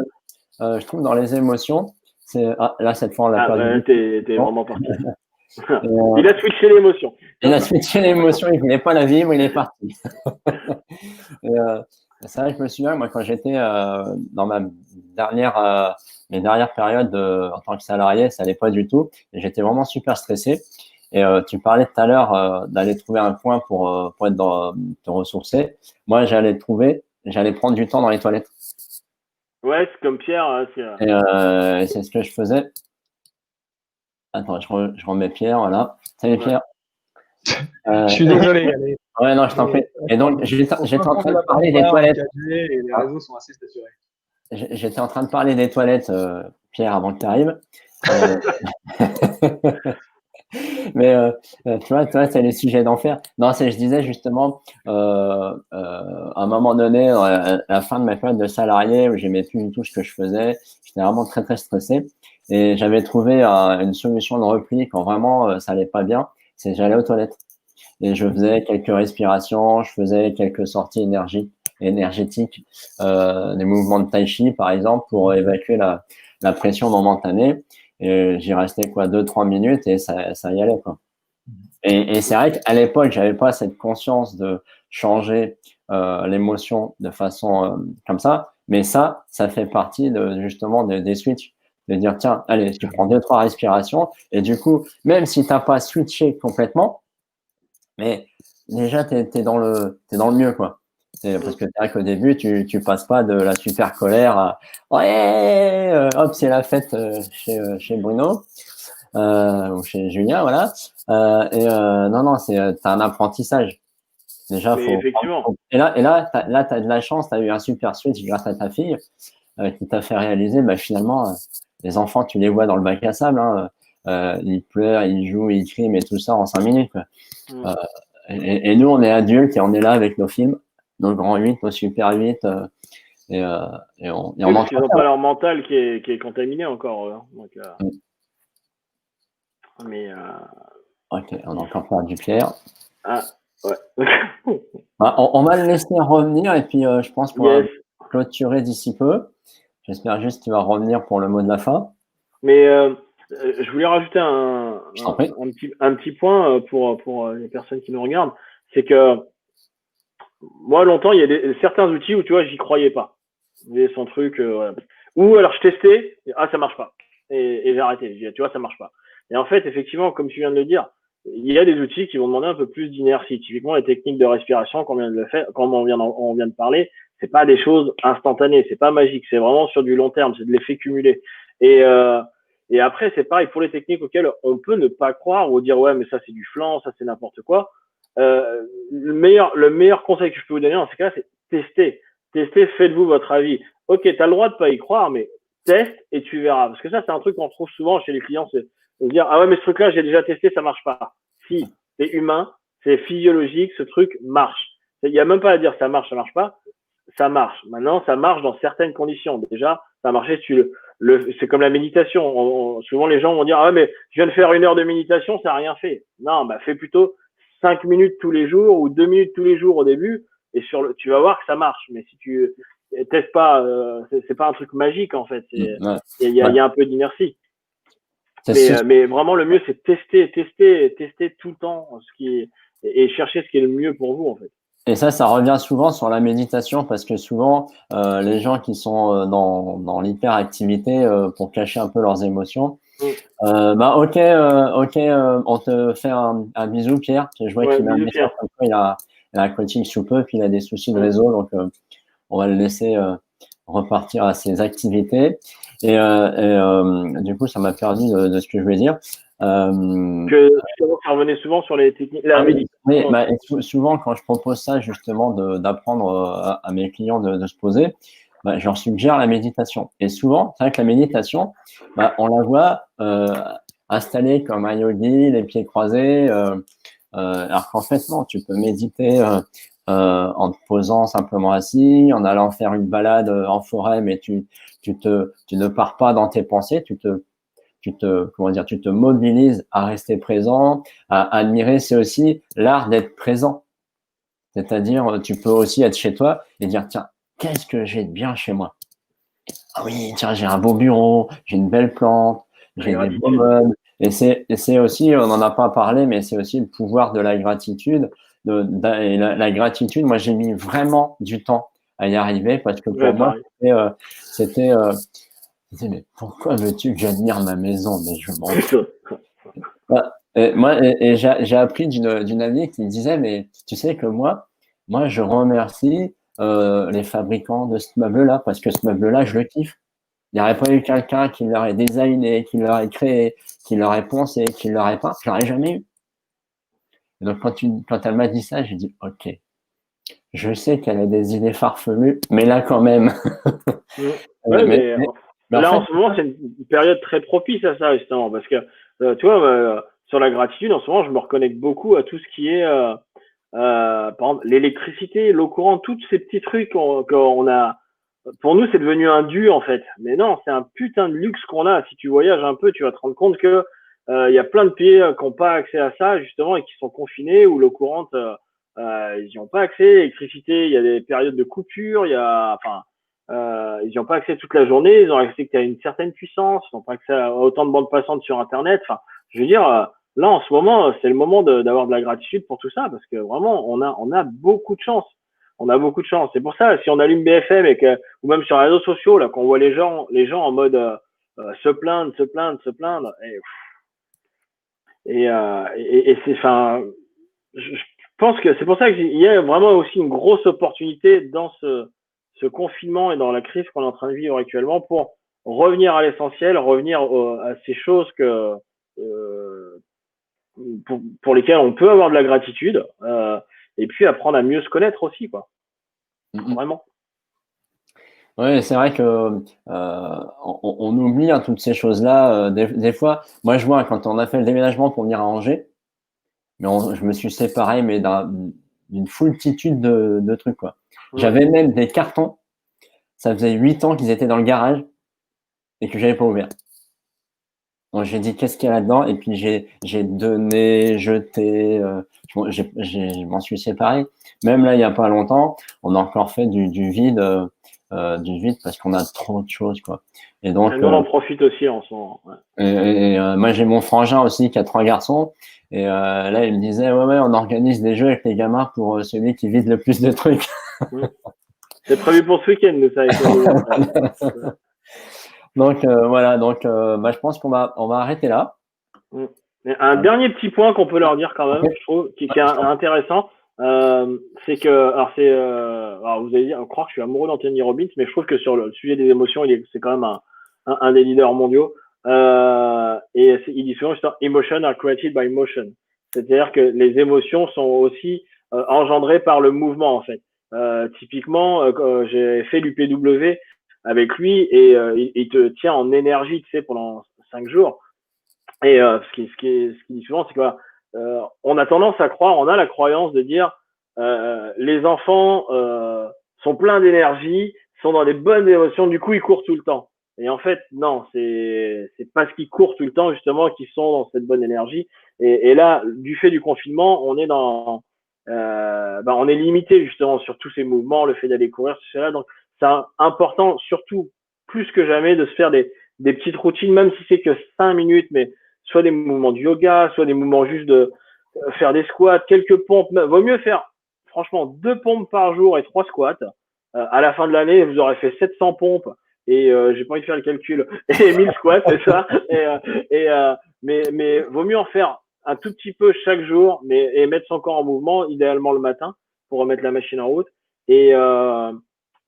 Je trouve dans les émotions, c'est. Ah, là, cette fois, on l'a perdu. T'es vraiment parti. Il a switché l'émotion. Il a switché l'émotion, il voulait pas la vivre, il est parti. C'est vrai que je me souviens, moi, quand j'étais dans mes dernières périodes en tant que salarié, ça allait pas du tout. Et j'étais vraiment super stressé. Et tu parlais tout à l'heure d'aller trouver un coin pour te ressourcer. Moi, j'allais prendre du temps dans les toilettes. Ouais, c'est comme Pierre. Et c'est ce que je faisais. Attends, je remets Pierre, voilà. Salut Pierre. Je suis désolé. Allez. Ouais, non, je t'en prie. Et donc, j'étais en train de parler des toilettes. Et les réseaux sont assez saturés. J'étais en train de parler des toilettes, Pierre, avant que tu arrives. Mais tu vois, c'est les sujets d'enfer. Non, je disais justement, à un moment donné, à la fin de ma période de salarié, où j'aimais plus du tout ce que je faisais, j'étais vraiment très, très stressé. Et j'avais trouvé une solution de repli quand vraiment ça allait pas bien, c'est j'allais aux toilettes. Et je faisais quelques respirations, je faisais quelques sorties énergétiques, des mouvements de tai chi, par exemple, pour évacuer la pression momentanée. Et j'y restais 2-3 minutes et ça y allait, quoi. Et c'est vrai qu'à l'époque, j'avais pas cette conscience de changer l'émotion de façon comme ça, mais ça fait partie justement des switches, de dire tiens, allez, tu prends 2-3 respirations et du coup, même si t'as pas switché complètement, mais déjà t'es dans le mieux, quoi. Parce que c'est vrai qu'au début, tu passes pas de la super colère à ouais, hop, c'est la fête chez Bruno ou chez Julien, voilà. Non, t'as un apprentissage. Déjà, effectivement. Et là, t'as de la chance, t'as eu un super switch grâce à ta fille qui t'a fait réaliser, finalement, les enfants, tu les vois dans le bac à sable, hein, ils pleurent, ils jouent, ils crient, mais tout ça en 5 minutes, quoi. Et nous, on est adultes et on est là avec nos films, nos grands 8, nos super 8, et on parce qu'ils n'ont pas leur mental qui est contaminé encore. Donc, mais ok, on a encore perdu Pierre. Ah, ouais. On va le laisser revenir et puis je pense qu'on va clôturer d'ici peu. J'espère juste qu'il va revenir pour le mot de la fin. Mais je voulais rajouter un petit point pour les personnes qui nous regardent. C'est que moi, longtemps, il y a certains outils où, tu vois, j'y croyais pas. Et son truc, ou alors je testais, et, ça marche pas. Et j'ai arrêté. Tu vois, ça marche pas. Et en fait, effectivement, comme tu viens de le dire, il y a des outils qui vont demander un peu plus d'inertie. Typiquement, les techniques de respiration qu'on vient de faire, quand on vient de parler, c'est pas des choses instantanées, c'est pas magique, c'est vraiment sur du long terme, c'est de l'effet cumulé. Et après, c'est pareil pour les techniques auxquelles on peut ne pas croire ou dire ouais, mais ça c'est du flan, ça c'est n'importe quoi. Le meilleur conseil que je peux vous donner dans ces cas-là, c'est tester, faites-vous votre avis. Ok, t'as le droit de pas y croire, mais teste et tu verras. Parce que ça, c'est un truc qu'on trouve souvent chez les clients, c'est de dire ah ouais, mais ce truc-là, j'ai déjà testé, ça marche pas. Si, c'est humain, c'est physiologique, ce truc marche. Il y a même pas à dire ça marche pas. Ça marche. Maintenant, ça marche dans certaines conditions. Déjà, ça a marché sur c'est comme la méditation. Souvent, les gens vont dire, ah, mais je viens de faire 1 heure de méditation, ça n'a rien fait. Non, fais plutôt 5 minutes tous les jours ou 2 minutes tous les jours au début et tu vas voir que ça marche. Mais si tu testes pas, c'est pas un truc magique, en fait. Il y a un peu d'inertie. Mais vraiment, le mieux, c'est tester tout le temps et chercher ce qui est le mieux pour vous, en fait. Et ça revient souvent sur la méditation parce que souvent, les gens qui sont dans l'hyperactivité pour cacher un peu leurs émotions, ok, on te fait un bisou, Pierre. Je vois qu'il a un message comme quoi, il a un coaching sous peu, puis il a des soucis de réseau, donc on va le laisser repartir à ses activités. Et du coup, ça m'a perdu de ce que je voulais dire. Que ça revenait souvent sur les techniques, la méditation. Oui, souvent quand je propose ça justement d'apprendre à mes clients de se poser, je leur suggère la méditation. Et souvent, c'est vrai que la méditation, on la voit installée comme un yogi, les pieds croisés, alors qu'en fait non, tu peux méditer en te posant simplement assis, en allant faire une balade en forêt, mais tu ne pars pas dans tes pensées, tu te mobilises à rester présent, à admirer. C'est aussi l'art d'être présent. C'est-à-dire, tu peux aussi être chez toi et dire, tiens, qu'est-ce que j'ai de bien chez moi? Ah oui, tiens, j'ai un beau bureau, j'ai une belle plante, j'ai des beaux meubles. Et c'est aussi, on n'en a pas parlé, mais c'est aussi le pouvoir de la gratitude. Et la gratitude, moi, j'ai mis vraiment du temps à y arriver parce que pour moi, c'était mais pourquoi veux-tu que j'admire ma maison? Mais je m'en fous. Et j'ai appris d'une amie qui me disait, mais tu sais que moi, je remercie les fabricants de ce meuble-là parce que ce meuble-là, je le kiffe. Il n'y aurait pas eu quelqu'un qui l'aurait designé, qui l'aurait créé, qui l'aurait pensé, qui l'aurait peint, je l'aurais jamais eu. Et donc quand elle m'a dit ça, j'ai dit, ok, je sais qu'elle a des idées farfelues, mais là quand même. Là, en ce moment, c'est une période très propice à ça, justement, parce que, tu vois, sur la gratitude, en ce moment, je me reconnecte beaucoup à tout ce qui est, par exemple, l'électricité, l'eau courante, tous ces petits trucs qu'on a. Pour nous, c'est devenu un dû, en fait. Mais non, c'est un putain de luxe qu'on a. Si tu voyages un peu, tu vas te rendre compte que il y a plein de pays qui n'ont pas accès à ça, justement, et qui sont confinés, où l'eau courante, ils n'y ont pas accès. L'électricité, il y a des périodes de coupure, ils n'y ont pas accès toute la journée, ils ont accès qu'à une certaine puissance, ils n'ont pas accès à autant de bandes passantes sur Internet. Enfin, je veux dire, là, en ce moment, c'est le moment d'avoir de la gratitude pour tout ça, parce que vraiment, on a beaucoup de chance. On a beaucoup de chance. C'est pour ça, si on allume BFM ou même sur les réseaux sociaux, là, qu'on voit les gens en mode se plaindre, et c'est, enfin, je pense que c'est pour ça qu'il y a vraiment aussi une grosse opportunité dans ce confinement et dans la crise qu'on est en train de vivre actuellement pour revenir à l'essentiel, revenir à ces choses pour lesquelles on peut avoir de la gratitude, et puis apprendre à mieux se connaître aussi, quoi. Vraiment. Oui, c'est vrai que on oublie toutes ces choses-là. Des fois, moi je vois quand on a fait le déménagement pour venir à Angers, mais je me suis séparé mais d'une foultitude de trucs, quoi. J'avais même des cartons. Ça faisait 8 ans qu'ils étaient dans le garage et que j'avais pas ouvert. Donc j'ai dit qu'est-ce qu'il y a là-dedans et puis j'ai donné, jeté, je m'en suis séparé. Même là il y a pas longtemps, on a encore fait du vide parce qu'on a trop de choses, quoi. Et donc nous, on en profite aussi en ce moment. Ouais. Et moi j'ai mon frangin aussi qui a 3 garçons et là il me disait ouais on organise des jeux avec les gamins pour celui qui vide le plus de trucs. C'est prévu pour ce week-end, nous, ça. Donc voilà, je pense qu'on va arrêter là. Un dernier petit point qu'on peut leur dire quand même, je trouve, qui est intéressant, c'est que, alors vous allez croire que je suis amoureux d'Anthony Robbins, mais je trouve que sur le sujet des émotions, c'est quand même un des leaders mondiaux. Et il dit souvent, emotion are created by motion. C'est-à-dire que les émotions sont aussi engendrées par le mouvement, en fait. Typiquement, j'ai fait l'UPW avec lui et il te tient en énergie, tu sais, pendant 5 jours. Et ce qui dit souvent, c'est que on a tendance à croire, on a la croyance de dire les enfants sont pleins d'énergie, sont dans des bonnes émotions, du coup ils courent tout le temps. Et en fait, non, c'est parce qu'ils courent tout le temps justement qu'ils sont dans cette bonne énergie. Et là, du fait du confinement, on est on est limité justement sur tous ces mouvements, le fait d'aller courir, tout cela. Donc, c'est important, surtout plus que jamais, de se faire des des petites routines, même si c'est que 5 minutes, mais soit des mouvements de yoga, soit des mouvements juste de faire des squats, quelques pompes. Vaut mieux faire, franchement, 2 pompes par jour et 3 squats. À la fin de l'année, vous aurez fait 700 pompes et j'ai pas envie de faire le calcul et 1000 squats, c'est ça. Mais vaut mieux en faire un tout petit peu chaque jour, et mettre son corps en mouvement, idéalement le matin, pour remettre la machine en route. Mais en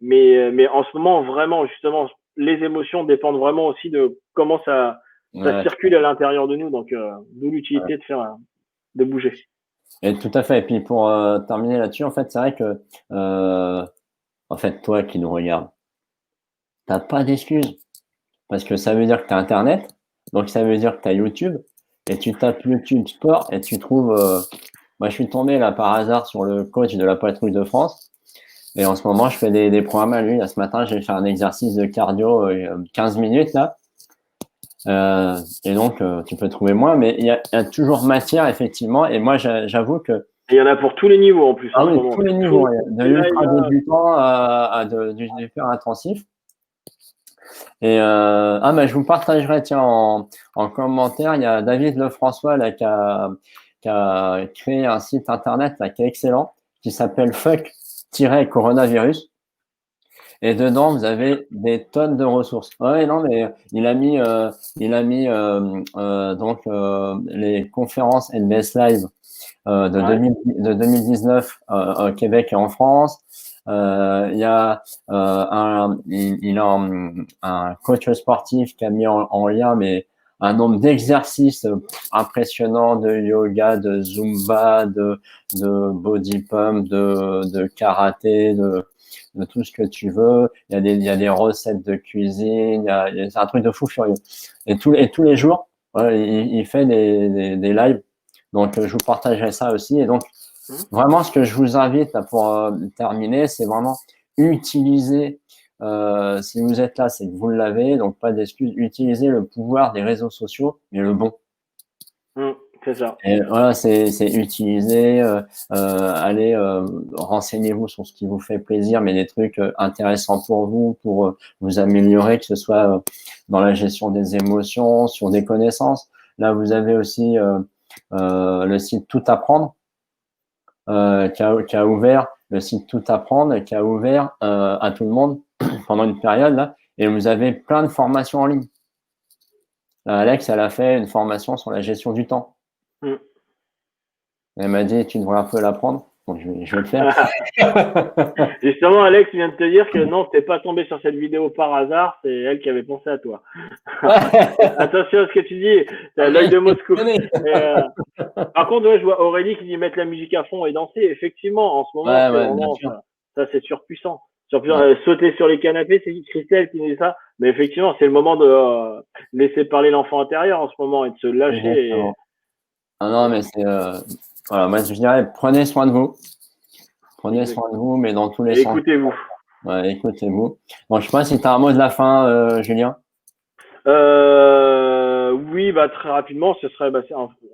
ce moment, vraiment, justement, les émotions dépendent vraiment aussi de comment ça circule à l'intérieur de nous. Donc, d'où l'utilité de bouger. Et tout à fait. Et puis pour terminer là-dessus, en fait, c'est vrai que en fait, toi qui nous regardes, t'as pas d'excuses. Parce que ça veut dire que tu as Internet, donc ça veut dire que tu as YouTube, et tu tapes YouTube Sport et tu trouves. Moi, je suis tombé là par hasard sur le coach de la patrouille de France. Et en ce moment, je fais des programmes à lui. Là, ce matin, j'ai fait un exercice de cardio 15 minutes là. Et donc, tu peux trouver moins, mais il y a toujours matière, effectivement. Et moi, j'avoue que. Et il y en a pour tous les niveaux en plus. Ah oui, tous les niveaux. De l'ultra débutant à du hyper intensif. Et je vous partagerai, tiens, en commentaire, il y a David Lefrançois là, qui a créé un site internet là, qui est excellent, qui s'appelle Fuck-Coronavirus. Et dedans, vous avez des tonnes de ressources. Ouais, non, mais il a mis donc les conférences NBS Live de 2019 au Québec et en France. Il y a il a un coach sportif qui a mis en lien mais un nombre d'exercices impressionnants de yoga, de zumba, de body pump, de karaté, de tout ce que tu veux. Il y a des recettes de cuisine. C'est un truc de fou furieux. Et tous les jours, il fait des lives. Donc, je vous partagerai ça aussi. Et donc, vraiment, ce que je vous invite là, pour terminer, c'est vraiment utiliser, si vous êtes là, c'est que vous l'avez, donc pas d'excuses, utiliser le pouvoir des réseaux sociaux, mais le bon. C'est ça. Et voilà, c'est utiliser, allez, renseignez-vous sur ce qui vous fait plaisir, mais des trucs intéressants pour vous améliorer, que ce soit dans la gestion des émotions, sur des connaissances. Là, vous avez aussi le site Tout Apprendre, qui a ouvert le site Tout Apprendre, qui a ouvert à tout le monde pendant une période là, et vous avez plein de formations en ligne. Alex, elle a fait une formation sur la gestion du temps. Elle m'a dit, tu devrais un peu l'apprendre. Donc, je vais le faire. Justement, Alex vient de te dire que non, t'es pas tombé sur cette vidéo par hasard, c'est elle qui avait pensé à toi. Attention à ce que tu dis, t'as l'œil de Moscou. Par contre, ouais, je vois Aurélie qui dit mettre la musique à fond et danser. Effectivement, en ce moment, ça c'est surpuissant. Sauter sur les canapés, c'est Christelle qui dit ça. Mais effectivement, c'est le moment de laisser parler l'enfant intérieur en ce moment et de se lâcher. Ah non, mais c'est voilà, moi je dirais prenez soin de vous. Prenez soin de vous, mais dans tous les sens. Écoutez-vous. Ouais, écoutez-vous. Bon, je sais pas si tu as un mot de la fin, Julien. Oui, très rapidement, ce serait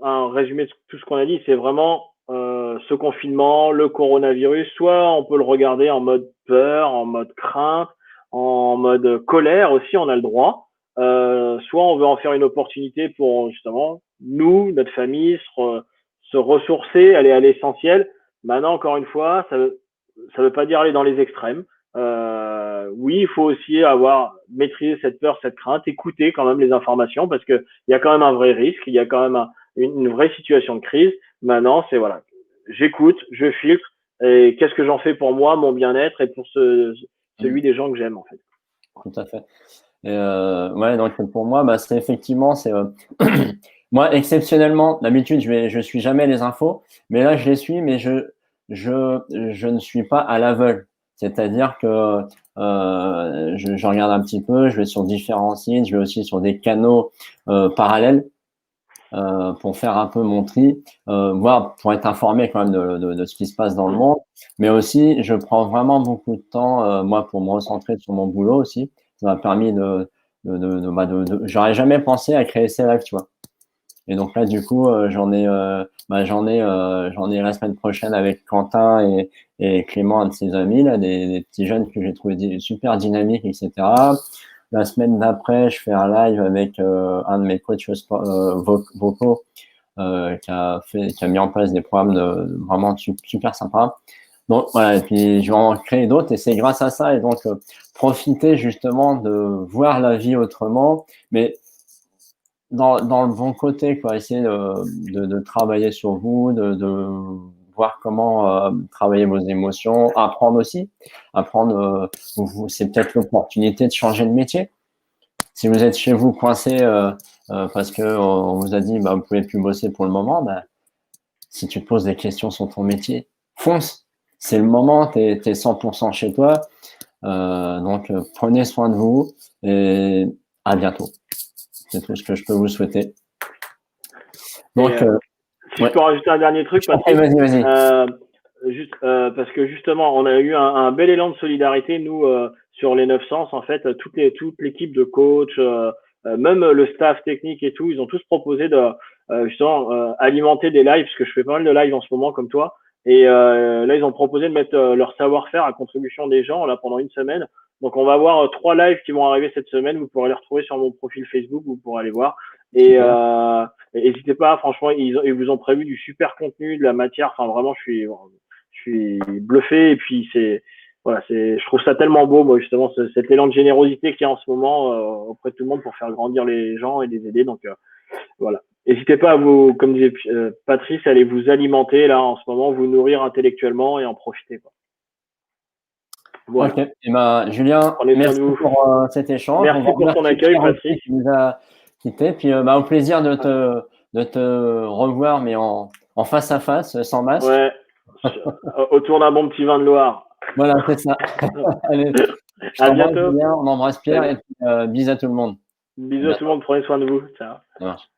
un résumé de tout ce qu'on a dit. C'est vraiment ce confinement, le coronavirus. Soit on peut le regarder en mode peur, en mode crainte, en mode colère aussi, on a le droit. Soit on veut en faire une opportunité pour justement nous, notre famille, se ressourcer, aller à l'essentiel. Maintenant, encore une fois, ça veut pas dire aller dans les extrêmes. Oui, il faut aussi maîtriser cette peur, cette crainte, écouter quand même les informations parce que il y a quand même un vrai risque, il y a quand même une vraie situation de crise. Maintenant, c'est voilà, j'écoute, je filtre et qu'est-ce que j'en fais pour moi, mon bien-être et pour celui des gens que j'aime en fait. Tout à fait. Et ouais, donc pour moi, c'est effectivement, c'est moi exceptionnellement, d'habitude, je suis jamais les infos, mais là je les suis, mais je ne suis pas à l'aveugle. C'est-à-dire que je regarde un petit peu, je vais sur différents sites, je vais aussi sur des canaux parallèles pour faire un peu mon tri, voire pour être informé quand même de ce qui se passe dans le monde. Mais aussi, je prends vraiment beaucoup de temps, moi, pour me recentrer sur mon boulot aussi. Ça m'a permis j'aurais jamais pensé à créer ces lives, tu vois. Et donc là, du coup, j'en ai la semaine prochaine avec Quentin et Clément, un de ses amis, là, des petits jeunes que j'ai trouvé super dynamiques, etc. La semaine d'après, je fais un live avec un de mes coachs vocaux qui a mis en place des programmes vraiment super sympas. Donc voilà, et puis je vais en créer d'autres et c'est grâce à ça. Et donc profiter justement de voir la vie autrement, mais dans le bon côté, quoi. Essayer de travailler sur vous, de voir comment travailler vos émotions, apprendre aussi. Apprendre, c'est peut-être l'opportunité de changer de métier. Si vous êtes chez vous coincé parce que on vous a dit bah, vous pouvez plus bosser pour le moment, bah, si tu te poses des questions sur ton métier, fonce. C'est le moment, tu es 100% chez toi. Donc, prenez soin de vous et à bientôt. C'est tout ce que je peux vous souhaiter. Donc, si je peux rajouter un dernier truc, Patrick, vas-y. Parce que justement, on a eu un bel élan de solidarité, nous, sur les 900. En fait, toute l'équipe de coach, même le staff technique et tout, ils ont tous proposé de justement alimenter des lives, parce que je fais pas mal de lives en ce moment comme toi. Et là, ils ont proposé de mettre leur savoir-faire à contribution des gens là pendant une semaine. Donc, on va avoir 3 lives qui vont arriver cette semaine. Vous pourrez les retrouver sur mon profil Facebook, vous pourrez aller voir. Et n'hésitez pas, franchement, ils vous ont prévu du super contenu, de la matière. Enfin, vraiment, je suis bluffé. Et puis, je trouve ça tellement beau, moi, justement, cet élan de générosité qu'il y a en ce moment auprès de tout le monde pour faire grandir les gens et les aider. Donc, voilà. N'hésitez pas à vous, comme disait Patrice, à aller vous alimenter là en ce moment, vous nourrir intellectuellement et en profiter, quoi. Voilà. Ok. Et ben, Julien, merci pour cet échange. Merci pour ton accueil, Patrick. Qui nous a quittés. Puis, au plaisir de te revoir, mais en face à face, sans masque. Ouais. Autour d'un bon petit vin de Loire. Voilà, c'est ça. Allez, à bientôt. Julien, on embrasse Pierre et puis, bisous à tout le monde. Bisous à tout le monde. Prenez soin de vous. Ciao. Ça marche.